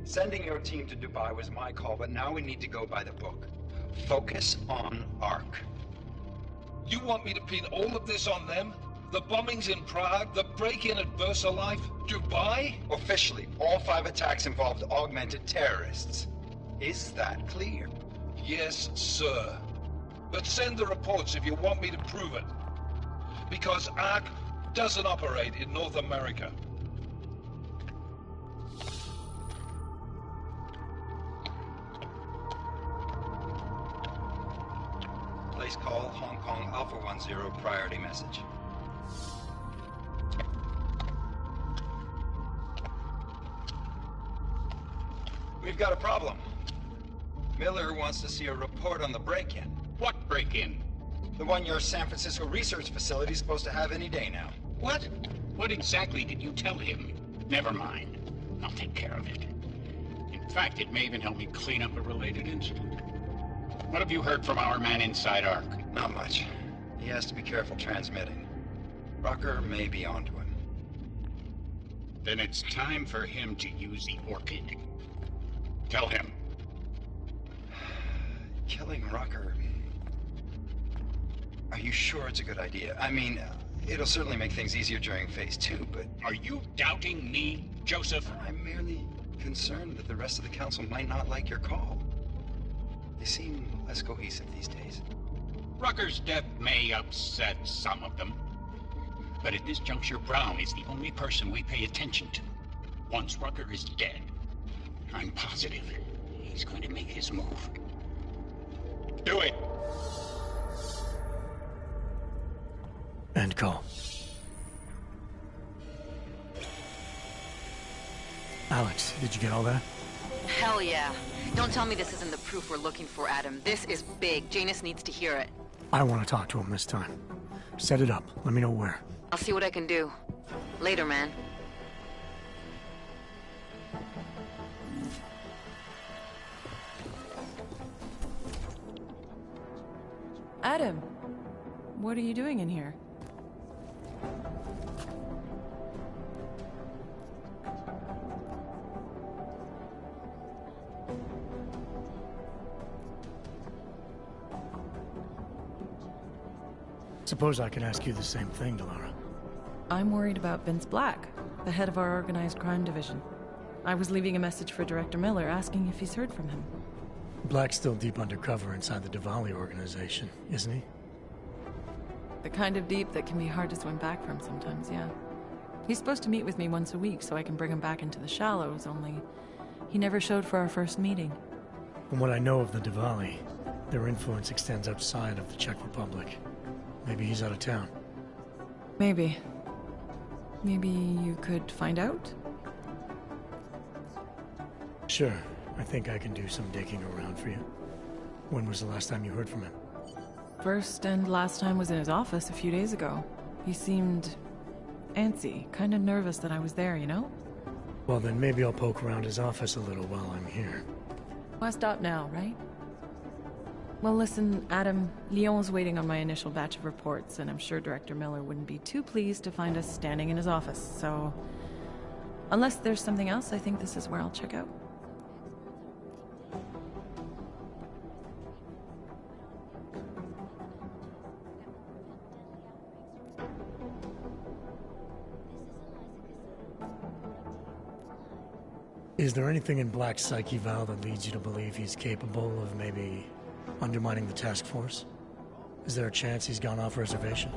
Speaker 5: Sending your team to Dubai was my call, but now we need to go by the book. Focus on Ark.
Speaker 11: You want me to pin all of this on them? The bombings in Prague, the break-in at VersaLife, Dubai?
Speaker 5: Officially, all 5 attacks involved augmented terrorists. Is that clear?
Speaker 11: Yes, sir. But send the reports if you want me to prove it. Because Ark doesn't operate in North America.
Speaker 5: Place call Hong Kong Alpha 10 priority message. We've got a problem. Miller wants to see a report on the break-in.
Speaker 18: What break-in?
Speaker 5: The one your San Francisco research facility is supposed to have any day now.
Speaker 18: What? What exactly did you tell him? Never mind. I'll take care of it. In fact, it may even help me clean up a related incident. What have you heard from our man inside Ark?
Speaker 5: Not much. He has to be careful transmitting. Rucker may be onto him.
Speaker 18: Then it's time for him to use the Orchid. Tell him.
Speaker 5: Killing Rucker... Are you sure it's a good idea? I mean, it'll certainly make things easier during Phase 2, but...
Speaker 18: Are you doubting me, Joseph?
Speaker 5: I'm merely concerned that the rest of the Council might not like your call. They seem less cohesive these days.
Speaker 18: Rucker's death may upset some of them. But at this juncture, Brown is the only person we pay attention to. Once Rucker is dead, I'm positive he's going to make his move. Do it!
Speaker 8: End call. Alex, did you get all that?
Speaker 7: Hell yeah. Don't tell me this isn't the proof we're looking for, Adam. This is big. Janus needs to hear it.
Speaker 8: I want to talk to him this time. Set it up. Let me know where.
Speaker 7: I'll see what I can do. Later, man.
Speaker 20: Adam, what are you doing in here?
Speaker 8: Suppose I could ask you the same thing, Delara.
Speaker 20: I'm worried about Vince Black, the head of our organized crime division. I was leaving a message for Director Miller asking if he's heard from him.
Speaker 8: Black's still deep undercover inside the Diwali organization, isn't he?
Speaker 20: The kind of deep that can be hard to swim back from sometimes, yeah. He's supposed to meet with me once a week so I can bring him back into the shallows, only he never showed for our first meeting.
Speaker 8: From what I know of the Diwali, their influence extends outside of the Czech Republic. Maybe he's out of town.
Speaker 20: Maybe. Maybe you could find out?
Speaker 8: Sure. I think I can do some digging around for you. When was the last time you heard from him?
Speaker 20: First and last time was in his office a few days ago. He seemed antsy, kind of nervous that I was there, you know?
Speaker 8: Well, then maybe I'll poke around his office a little while I'm here.
Speaker 20: Why stop now, right? Well, listen, Adam, Lyon's waiting on my initial batch of reports, and I'm sure Director Miller wouldn't be too pleased to find us standing in his office, so... Unless there's something else, I think this is where I'll check out.
Speaker 8: Is there anything in Black's psyche, Val, that leads you to believe he's capable of maybe undermining the task force? Is there a chance he's gone off reservation?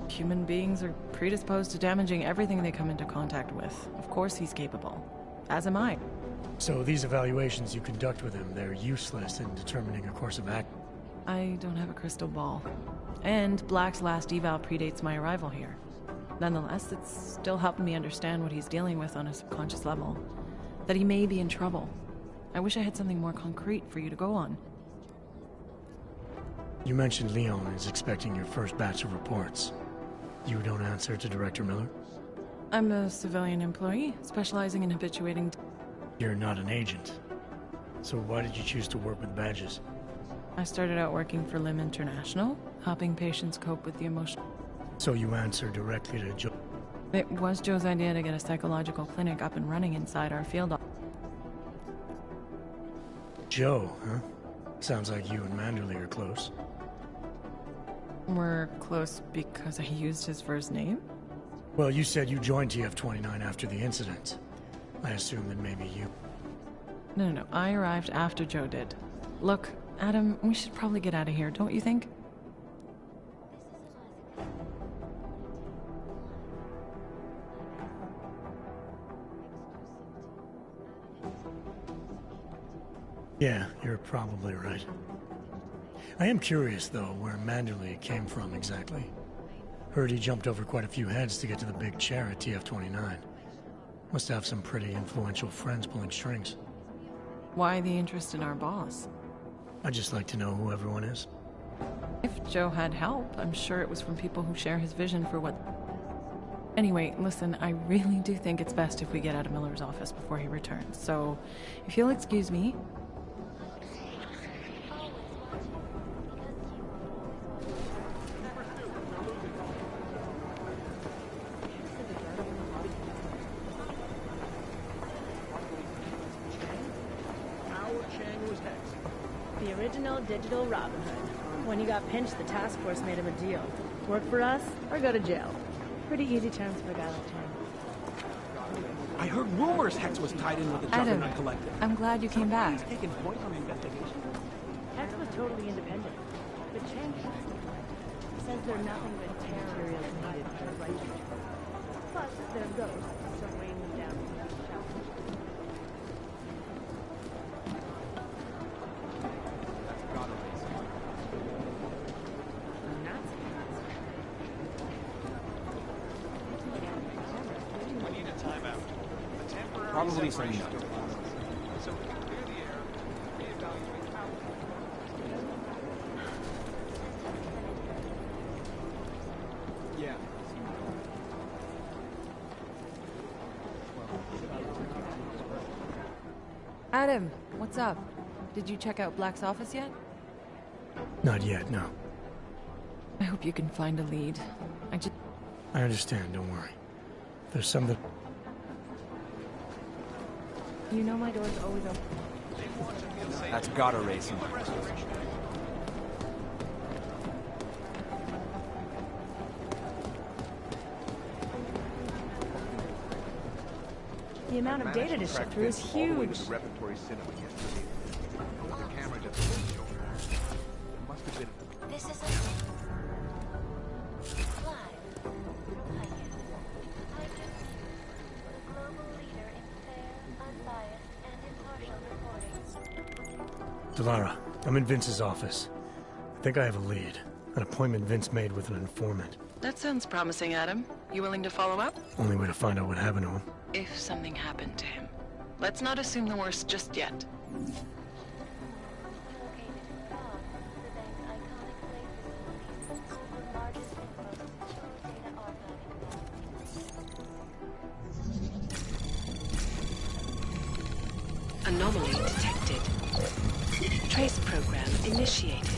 Speaker 20: Human beings are predisposed to damaging everything they come into contact with. Of course he's capable. As am I.
Speaker 8: So these evaluations you conduct with him, they're useless in determining a course of action?
Speaker 20: I don't have a crystal ball. And Black's last eval predates my arrival here. Nonetheless, it's still helping me understand what he's dealing with on a subconscious level. That he may be in trouble. I wish I had something more concrete for you to go on.
Speaker 8: You mentioned Leon is expecting your first batch of reports. You don't answer to Director Miller?
Speaker 20: I'm a civilian employee, specializing in habituating...
Speaker 8: You're not an agent. So why did you choose to work with badges?
Speaker 20: I started out working for Lim International, helping patients cope with the emotion...
Speaker 8: So you answer directly to Joe?
Speaker 20: It was Joe's idea to get a psychological clinic up and running inside our field office.
Speaker 8: Joe, huh? Sounds like you and Manderley are close.
Speaker 20: We're close because I used his first name?
Speaker 8: Well, you said you joined TF-29 after the incident. I assume that maybe you...
Speaker 20: No, I arrived after Joe did. Look, Adam, we should probably get out of here, don't you think?
Speaker 8: Yeah, you're probably right. I am curious, though, where Manderley came from exactly. Heard he jumped over quite a few heads to get to the big chair at TF-29. Must have some pretty influential friends pulling strings.
Speaker 20: Why the interest in our boss?
Speaker 8: I'd just like to know who everyone is.
Speaker 20: If Joe had help, I'm sure it was from people who share his vision for what... Anyway, listen, I really do think it's best if we get out of Miller's office before he returns, so if you'll excuse me...
Speaker 2: The original digital Robin Hood. When he got pinched, the task force made him a deal. Work for us, or go to jail. Pretty easy terms for a guy like him.
Speaker 24: I heard rumors Hex was tied in with the
Speaker 20: Adam,
Speaker 24: Juggernaut Collective.
Speaker 20: I'm glad you came back.
Speaker 24: He's taking point on the investigation.
Speaker 2: Hex was totally independent. But Chang says they're nothing but terror needed for the right. Plus, they're ghosts, so weighing them down is not a challenge.
Speaker 24: Probably some note.
Speaker 19: So we can clear the air, reevaluate power.
Speaker 24: Yeah.
Speaker 20: Adam, what's up? Did you check out Black's office yet?
Speaker 8: Not yet, no.
Speaker 20: I hope you can find a lead.
Speaker 8: I understand, don't worry. There's some that...
Speaker 2: You know my door's always open.
Speaker 24: That's gotta race him.
Speaker 2: The amount of data to shift through is huge.
Speaker 22: This is a flag. I do the global leader in fair, unbiased, and impartial reporting.
Speaker 8: Delara, I'm in Vince's office. I think I have a lead. An appointment Vince made with an informant.
Speaker 20: That sounds promising, Adam. You willing to follow up?
Speaker 8: Only way to find out what happened to him.
Speaker 20: If something happened to him.
Speaker 7: Let's not assume the worst just yet.
Speaker 22: Anomaly detected. Trace program initiated.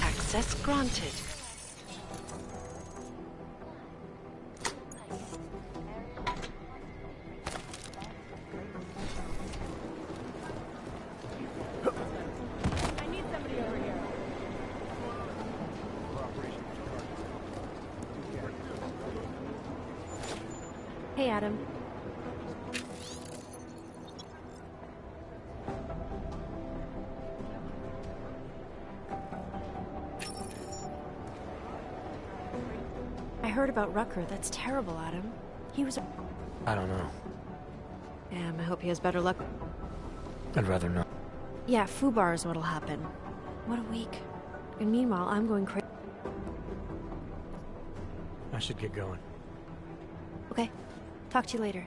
Speaker 22: Access granted.
Speaker 2: Hey, Adam. I heard about Rucker. That's terrible, Adam. He was a...
Speaker 8: I don't know.
Speaker 2: Damn, I hope he has better luck.
Speaker 8: I'd rather not.
Speaker 2: Yeah, FUBAR is what'll happen. What a week. And meanwhile, I'm going crazy.
Speaker 8: I should get going.
Speaker 2: Okay. Talk to you later.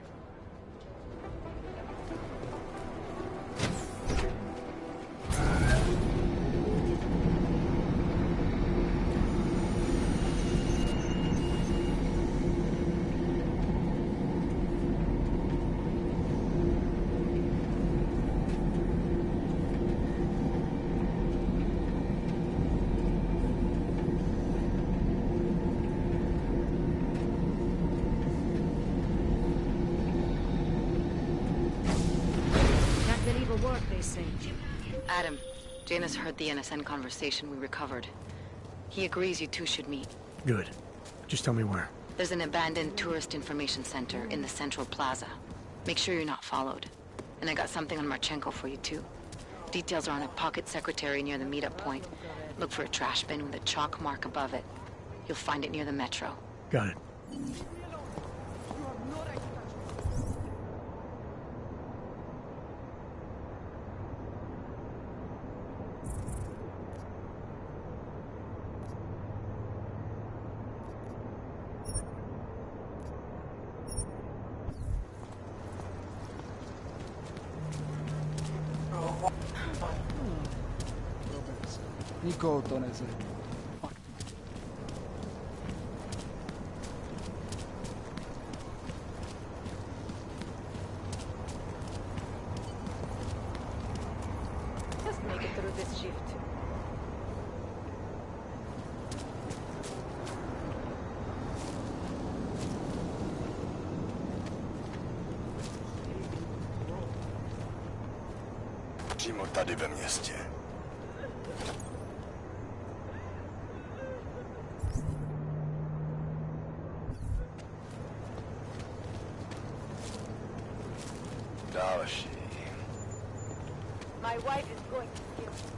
Speaker 2: Work, they say.
Speaker 7: Adam, Janus heard the NSN conversation we recovered. He agrees you two should meet.
Speaker 8: Good. Just tell me where.
Speaker 7: There's an abandoned tourist information center in the central plaza. Make sure you're not followed. And I got something on Marchenko for you too. Details are on a pocket secretary near the meetup point. Look for a trash bin with a chalk mark above it. You'll find it near the metro.
Speaker 8: Got it.
Speaker 3: Niko donese.
Speaker 9: Just make it through this shift.
Speaker 6: Přímo tady ve městě. Další.
Speaker 9: My wife is going to kill me.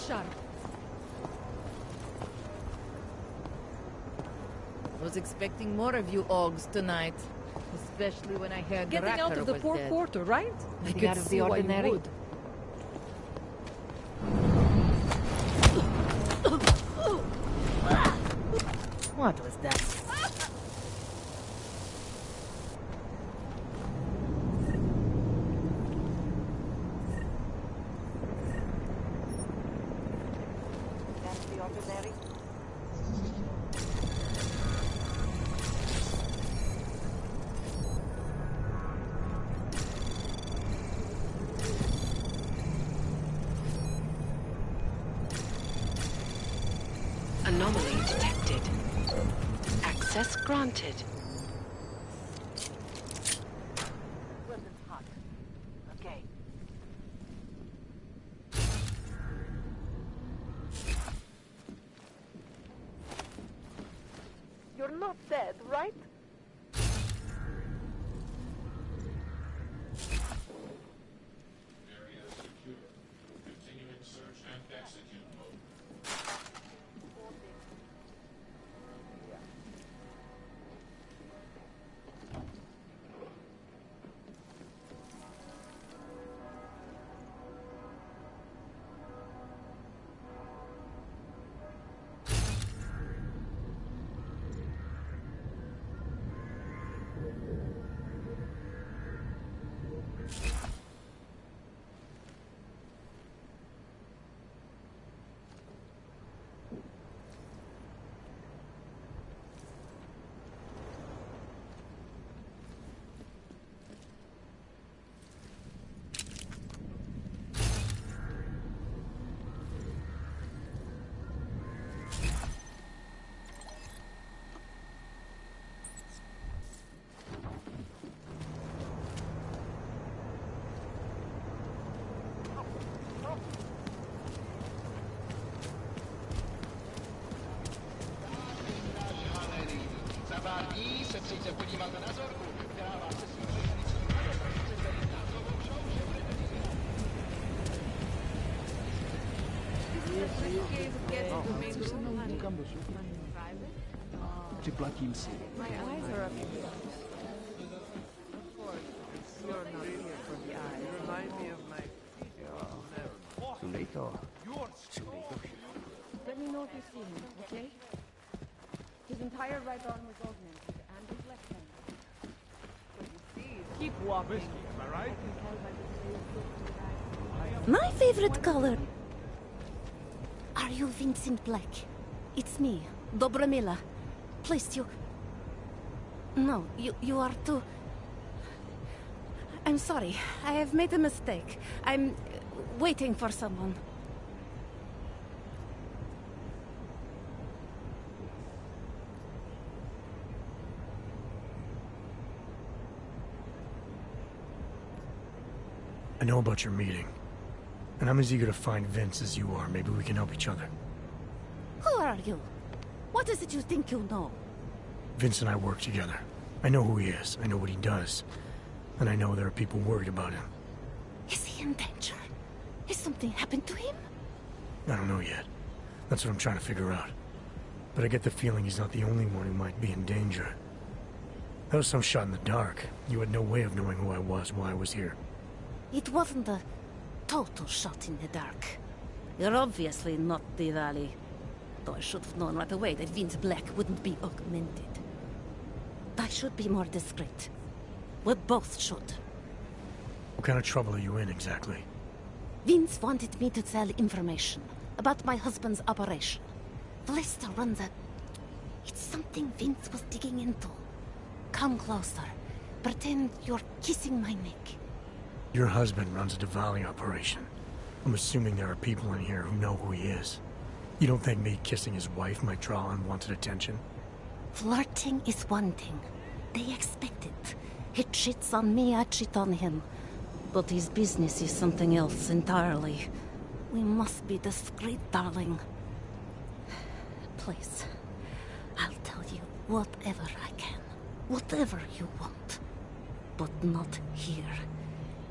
Speaker 20: sharp.
Speaker 1: Was expecting more of you Augs tonight. Especially when I heard
Speaker 20: Getting out of the poor quarter, right?
Speaker 1: I could
Speaker 20: out of
Speaker 1: see
Speaker 20: the
Speaker 1: why you
Speaker 20: ordinary.
Speaker 1: would. What was that?
Speaker 9: That's the ordinary.
Speaker 12: Anomaly detected. Access granted.
Speaker 9: Weapons hot. Okay. You're not dead, right?
Speaker 3: Připlatím si.
Speaker 2: My eyes are up here. Of course, you're not here for the eyes.
Speaker 19: You remind me of my...
Speaker 2: Let me know if you see him, okay? His entire right arm was augmented, and his left hand.
Speaker 20: Keep walking.
Speaker 19: Am I right?
Speaker 14: My favorite color. Are you Vincent Black? It's me, Dobromila. Please, you... No, you are too... I'm sorry. I have made a mistake. I'm waiting for someone.
Speaker 8: I know about your meeting. And I'm as eager to find Vince as you are. Maybe we can help each other.
Speaker 14: Who are you? What is it you think you know?
Speaker 8: Vince and I work together. I know who he is. I know what he does. And I know there are people worried about him.
Speaker 14: Is he in danger? Has something happened to him?
Speaker 8: I don't know yet. That's what I'm trying to figure out. But I get the feeling he's not the only one who might be in danger. That was some shot in the dark. You had no way of knowing who I was while I was here.
Speaker 14: It wasn't a total shot in the dark. You're obviously not the Valley. Though I should have known right away that Vince Black wouldn't be augmented. I should be more discreet. We both should.
Speaker 8: What kind of trouble are you in, exactly?
Speaker 14: Vince wanted me to tell information about my husband's operation. Lester runs a... It's something Vince was digging into. Come closer. Pretend you're kissing my neck.
Speaker 8: Your husband runs a Diwali operation. I'm assuming there are people in here who know who he is. You don't think me kissing his wife might draw unwanted attention?
Speaker 14: Flirting is one thing. They expect it. He cheats on me, I cheat on him. But his business is something else entirely. We must be discreet, darling. Please, I'll tell you whatever I can. Whatever you want. But not here.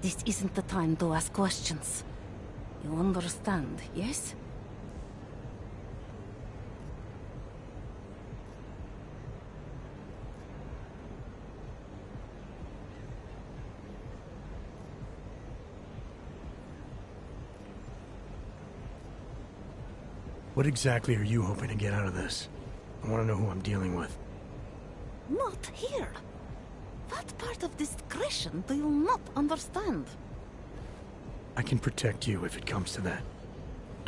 Speaker 14: This isn't the time to ask questions. You understand, yes?
Speaker 8: What exactly are you hoping to get out of this? I want to know who I'm dealing with.
Speaker 14: Not here. What part of discretion do you not understand?
Speaker 8: I can protect you if it comes to that.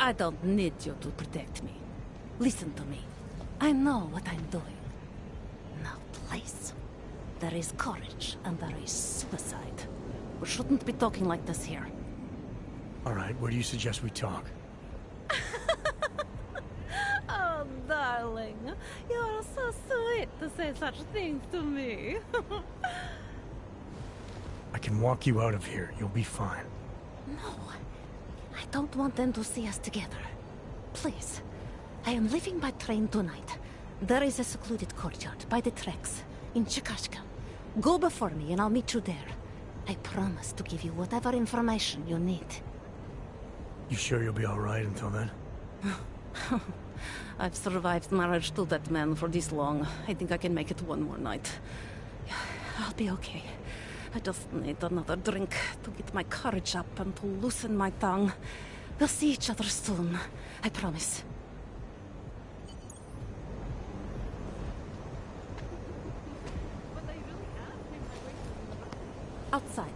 Speaker 14: I don't need you to protect me. Listen to me. I know what I'm doing. Now, please. There is courage and there is suicide. We shouldn't be talking like this here.
Speaker 8: All right, where do you suggest we talk?
Speaker 14: Oh, darling. You are so sweet to say such things to me.
Speaker 8: I can walk you out of here. You'll be fine.
Speaker 14: No. I don't want them to see us together. Please. I am leaving by train tonight. There is a secluded courtyard by the tracks in Chikashka. Go before me and I'll meet you there. I promise to give you whatever information you need.
Speaker 8: You sure you'll be all right until then?
Speaker 14: I've survived marriage to that man for this long. I think I can make it one more night. I'll be okay. I just need another drink to get my courage up and to loosen my tongue. We'll see each other soon. I promise. Outside.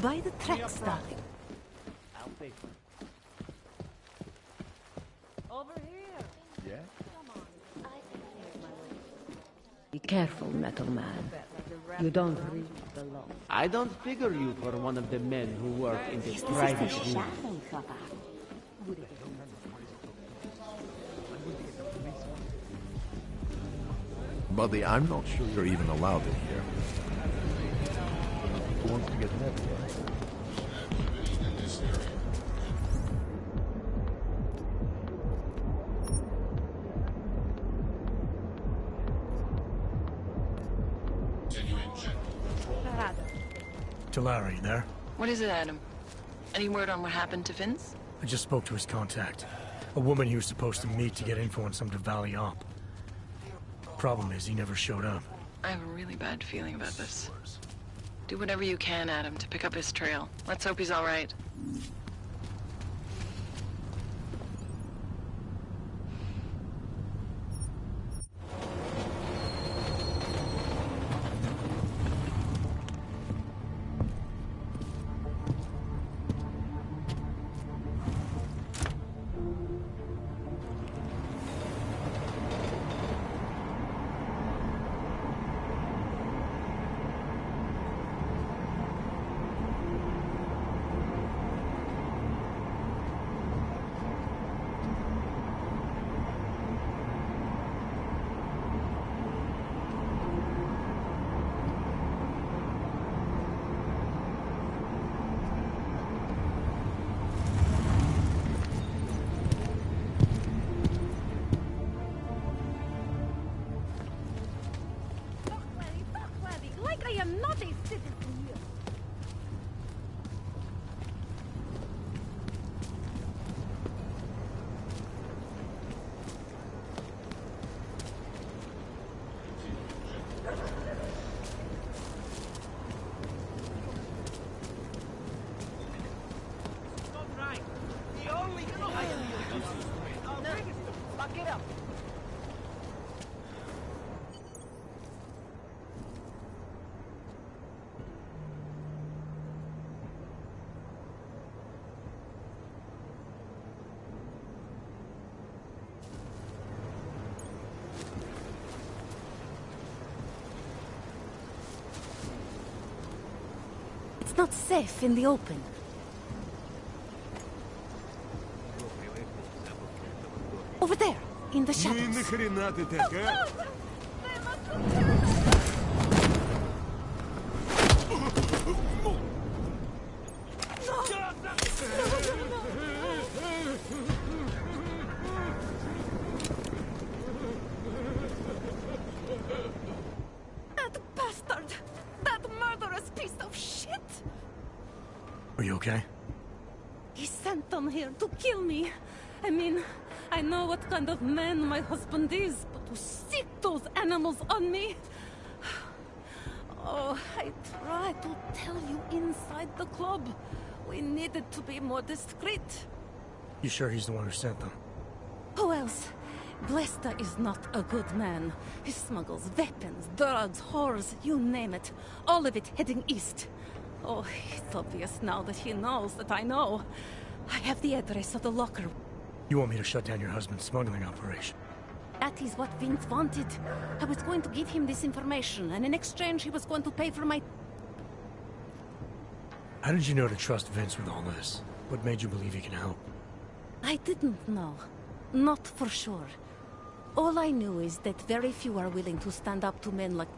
Speaker 14: By the tracks, darling.
Speaker 10: I'll pay for it.
Speaker 2: Over here.
Speaker 10: Yeah?
Speaker 4: Be careful, metal man. You don't reach the law.
Speaker 10: I don't figure you for one of the men who work in the private room.
Speaker 15: Buddy, I'm not sure you're even allowed in here. Who wants to get met?
Speaker 8: Trovare, you there?
Speaker 12: What is it, Adam? Any word on what happened to Vince?
Speaker 8: I just spoke to his contact. A woman he was supposed to meet to get info on some Valley op. Problem is, he never showed up.
Speaker 12: I have a really bad feeling about this. Do whatever you can, Adam, to pick up his trail. Let's hope he's all right.
Speaker 14: It's not safe in the open. Over there, in the shadows.
Speaker 21: Ну и нахрена ты так, а?
Speaker 14: That bastard! That murderous piece of shit!
Speaker 8: Are you okay?
Speaker 14: He sent them here to kill me. I mean, I know what kind of man my husband is, but to sick those animals on me... Oh, I tried to tell you inside the club. We needed to be more discreet.
Speaker 8: You sure he's the one who sent them?
Speaker 14: Who else? Blesta is not a good man. He smuggles weapons, drugs, whores, you name it. All of it heading east. Oh, it's obvious now that he knows that I know. I have the address of the locker.
Speaker 8: You want me to shut down your husband's smuggling operation?
Speaker 14: That is what Vince wanted. I was going to give him this information, and in exchange he was going to pay for my...
Speaker 8: How did you know to trust Vince with all this? What made you believe he can help?
Speaker 14: I didn't know. Not for sure. All I knew is that very few are willing to stand up to men like...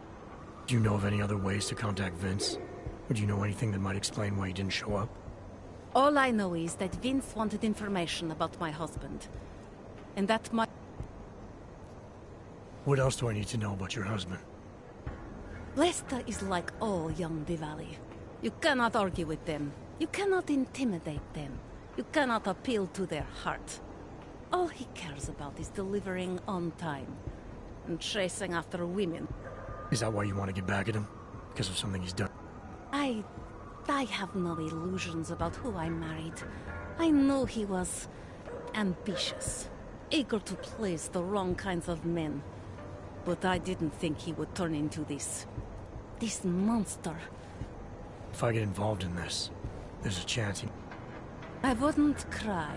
Speaker 8: Do you know of any other ways to contact Vince? Or do you know anything that might explain why he didn't show up?
Speaker 14: All I know is that Vince wanted information about my husband. And that might...
Speaker 8: What else do I need to know about your husband?
Speaker 14: Blesta is like all young Diwali. You cannot argue with them. You cannot intimidate them. You cannot appeal to their heart. All he cares about is delivering on time. And chasing after women.
Speaker 8: Is that why you want to get back at him? Because of something he's done?
Speaker 14: I have no illusions about who I married. I knew he was ambitious. Eager to please the wrong kinds of men. But I didn't think he would turn into this monster.
Speaker 8: If I get involved in this, there's a chance he...
Speaker 14: I wouldn't cry.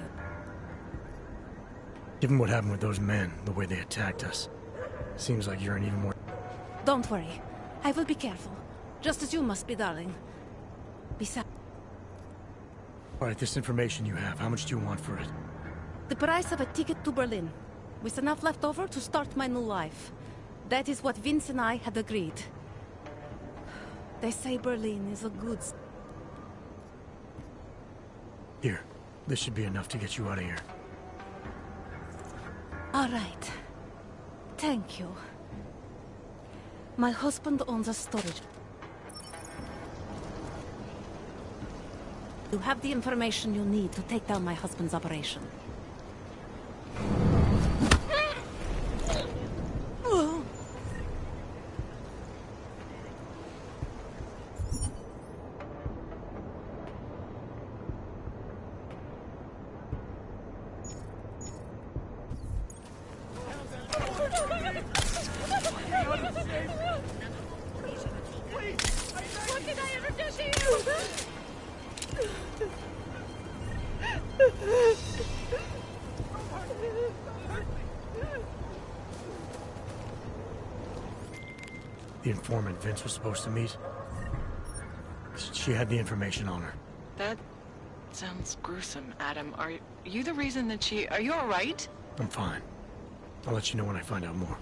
Speaker 8: Given what happened with those men, the way they attacked us, seems like you're an even more...
Speaker 14: Don't worry. I will be careful. Just as you must be, darling. Besides...
Speaker 8: Alright, this information you have, how much do you want for it?
Speaker 14: The price of a ticket to Berlin. With enough left over to start my new life. That is what Vince and I had agreed. They say Berlin is a good...
Speaker 8: Here, this should be enough to get you out of here.
Speaker 14: All right. Thank you. My husband owns a storage. You have the information you need to take down my husband's operation.
Speaker 8: The informant Vince was supposed to meet. She had the information on her.
Speaker 12: That sounds gruesome, Adam. Are you the reason that she... Are you all right?
Speaker 8: I'm fine. I'll let you know when I find out more.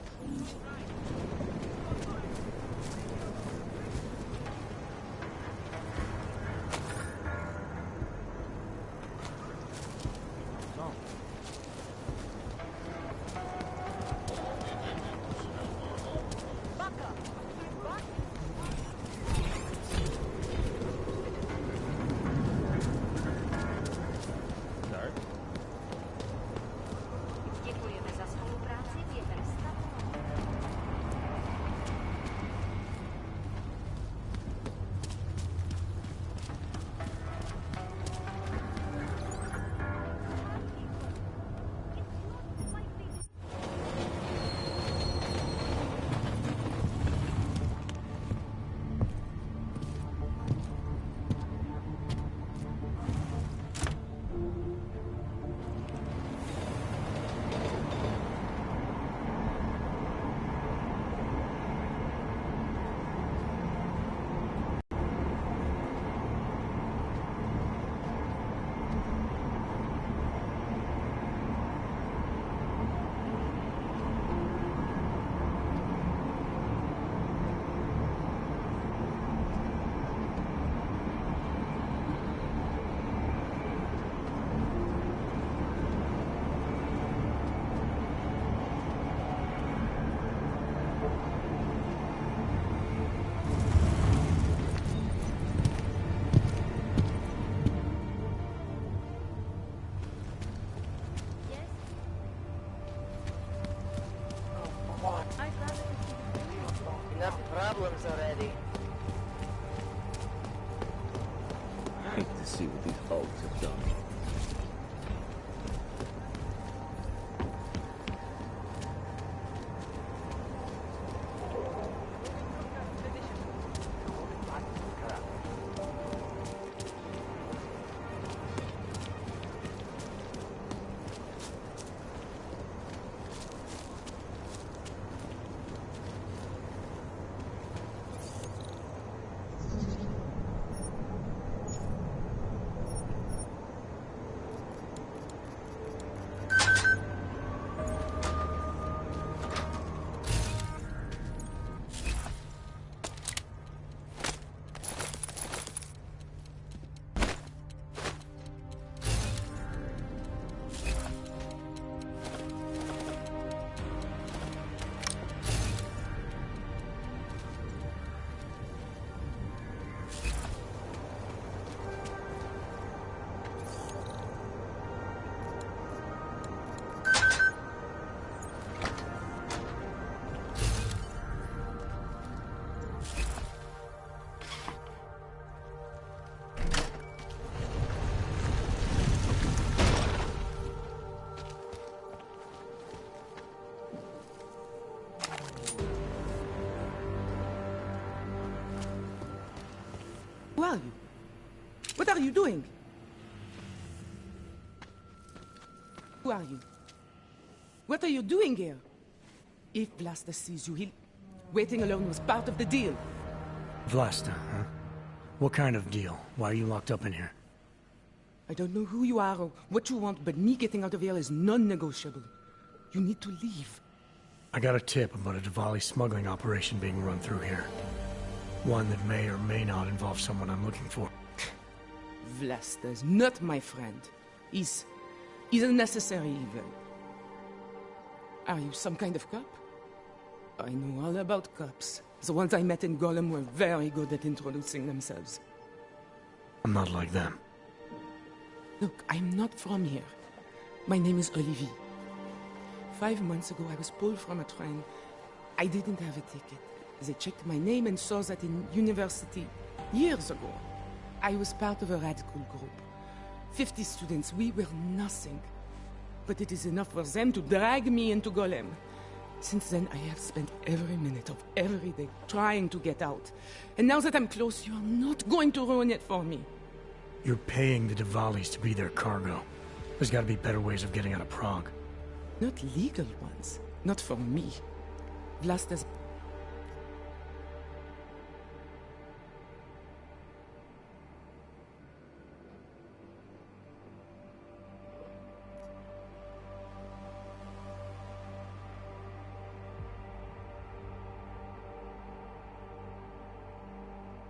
Speaker 16: Problems already.
Speaker 10: I hate to see what these folks have done.
Speaker 16: What are you doing? Who are you? What are you doing here? If Vlasta sees you, he'll... Waiting alone was part of the deal.
Speaker 8: Vlasta, huh? What kind of deal? Why are you locked up in here?
Speaker 16: I don't know who you are or what you want, but me getting out of here is non-negotiable. You need to leave.
Speaker 8: I got a tip about a Diwali smuggling operation being run through here. One that may or may not involve someone I'm looking for.
Speaker 16: Vlasta is not my friend. He's a necessary evil. Are you some kind of cop? I know all about cops. The ones I met in Golem were very good at introducing themselves.
Speaker 8: I'm not like them.
Speaker 16: Look, I'm not from here. My name is Olivier. 5 months ago, I was pulled from a train. I didn't have a ticket. They checked my name and saw that in university years ago. I was part of a radical group. 50 students, we were nothing. But it is enough for them to drag me into Golem. Since then, I have spent every minute of every day trying to get out. And now that I'm close, you are not going to ruin it for me.
Speaker 8: You're paying the Diwalis to be their cargo. There's gotta be better ways of getting out of Prague.
Speaker 16: Not legal ones. Not for me. Vlasta's...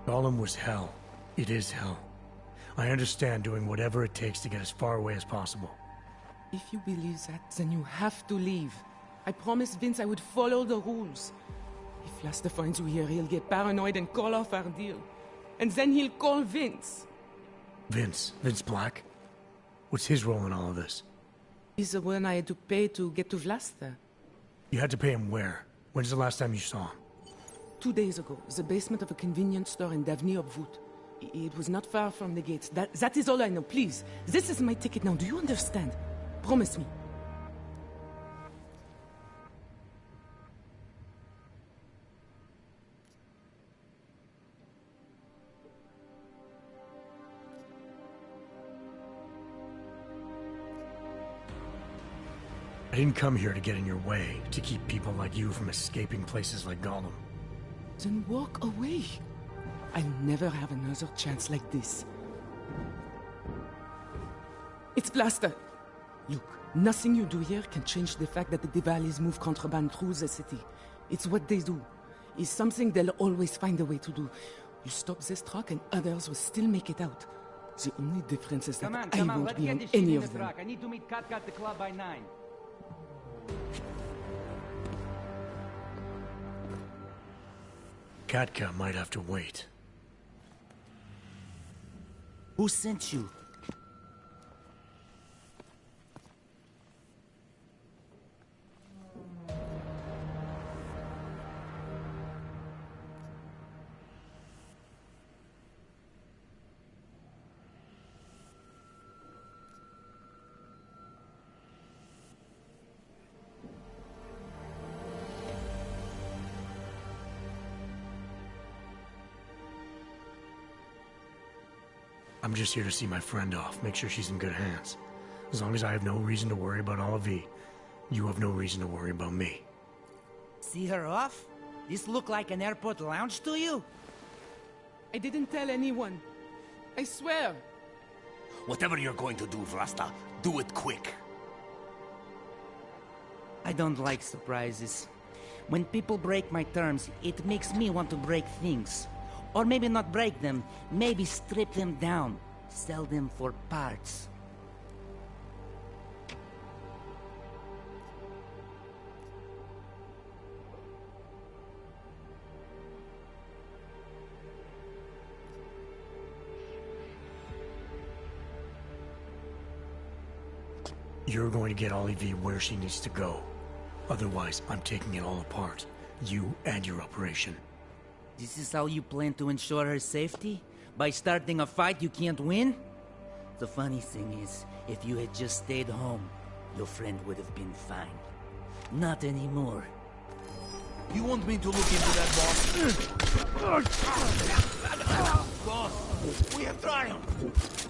Speaker 8: Golem was hell. It is hell. I understand doing whatever it takes to get as far away as possible.
Speaker 16: If you believe that, then you have to leave. I promised Vince I would follow the rules. If Vlasta finds you here, he'll get paranoid and call off our deal. And then he'll call Vince.
Speaker 8: Vince Black? What's his role in all of this?
Speaker 16: He's the one I had to pay to get to Vlasta.
Speaker 8: You had to pay him where? When's the last time you saw him?
Speaker 16: 2 days ago, the basement of a convenience store in Davny Obvut. It was not far from the gates. That is all I know. Please, this is my ticket now. Do you understand? Promise me.
Speaker 8: I didn't come here to get in your way, to keep people like you from escaping places like Golem.
Speaker 16: Then walk away. I'll never have another chance like this. It's Vlasta. Look, nothing you do here can change the fact that the Diwalis move contraband through the city. It's what they do. It's something they'll always find a way to do. You stop this truck and others will still make it out. The only difference is that I won't be on any of them.
Speaker 10: I need to meet Katka at the club by 9.
Speaker 8: Katka might have to wait.
Speaker 17: Who sent you?
Speaker 8: I'm just here to see my friend off, make sure she's in good hands. As long as I have no reason to worry about Olivier, you have no reason to worry about me.
Speaker 17: See her off? This look like an airport lounge to you?
Speaker 16: I didn't tell anyone. I swear.
Speaker 24: Whatever you're going to do, Vlasta, do it quick.
Speaker 17: I don't like surprises. When people break my terms, it makes me want to break things. Or maybe not break them, maybe strip them down. Sell them for parts.
Speaker 8: You're going to get Olivier where she needs to go. Otherwise, I'm taking it all apart. You and your operation.
Speaker 17: This is how you plan to ensure her safety? By starting a fight you can't win? The funny thing is, if you had just stayed home, your friend would have been fine. Not anymore.
Speaker 24: You want me to look into that, boss?
Speaker 17: boss. We have triumphed.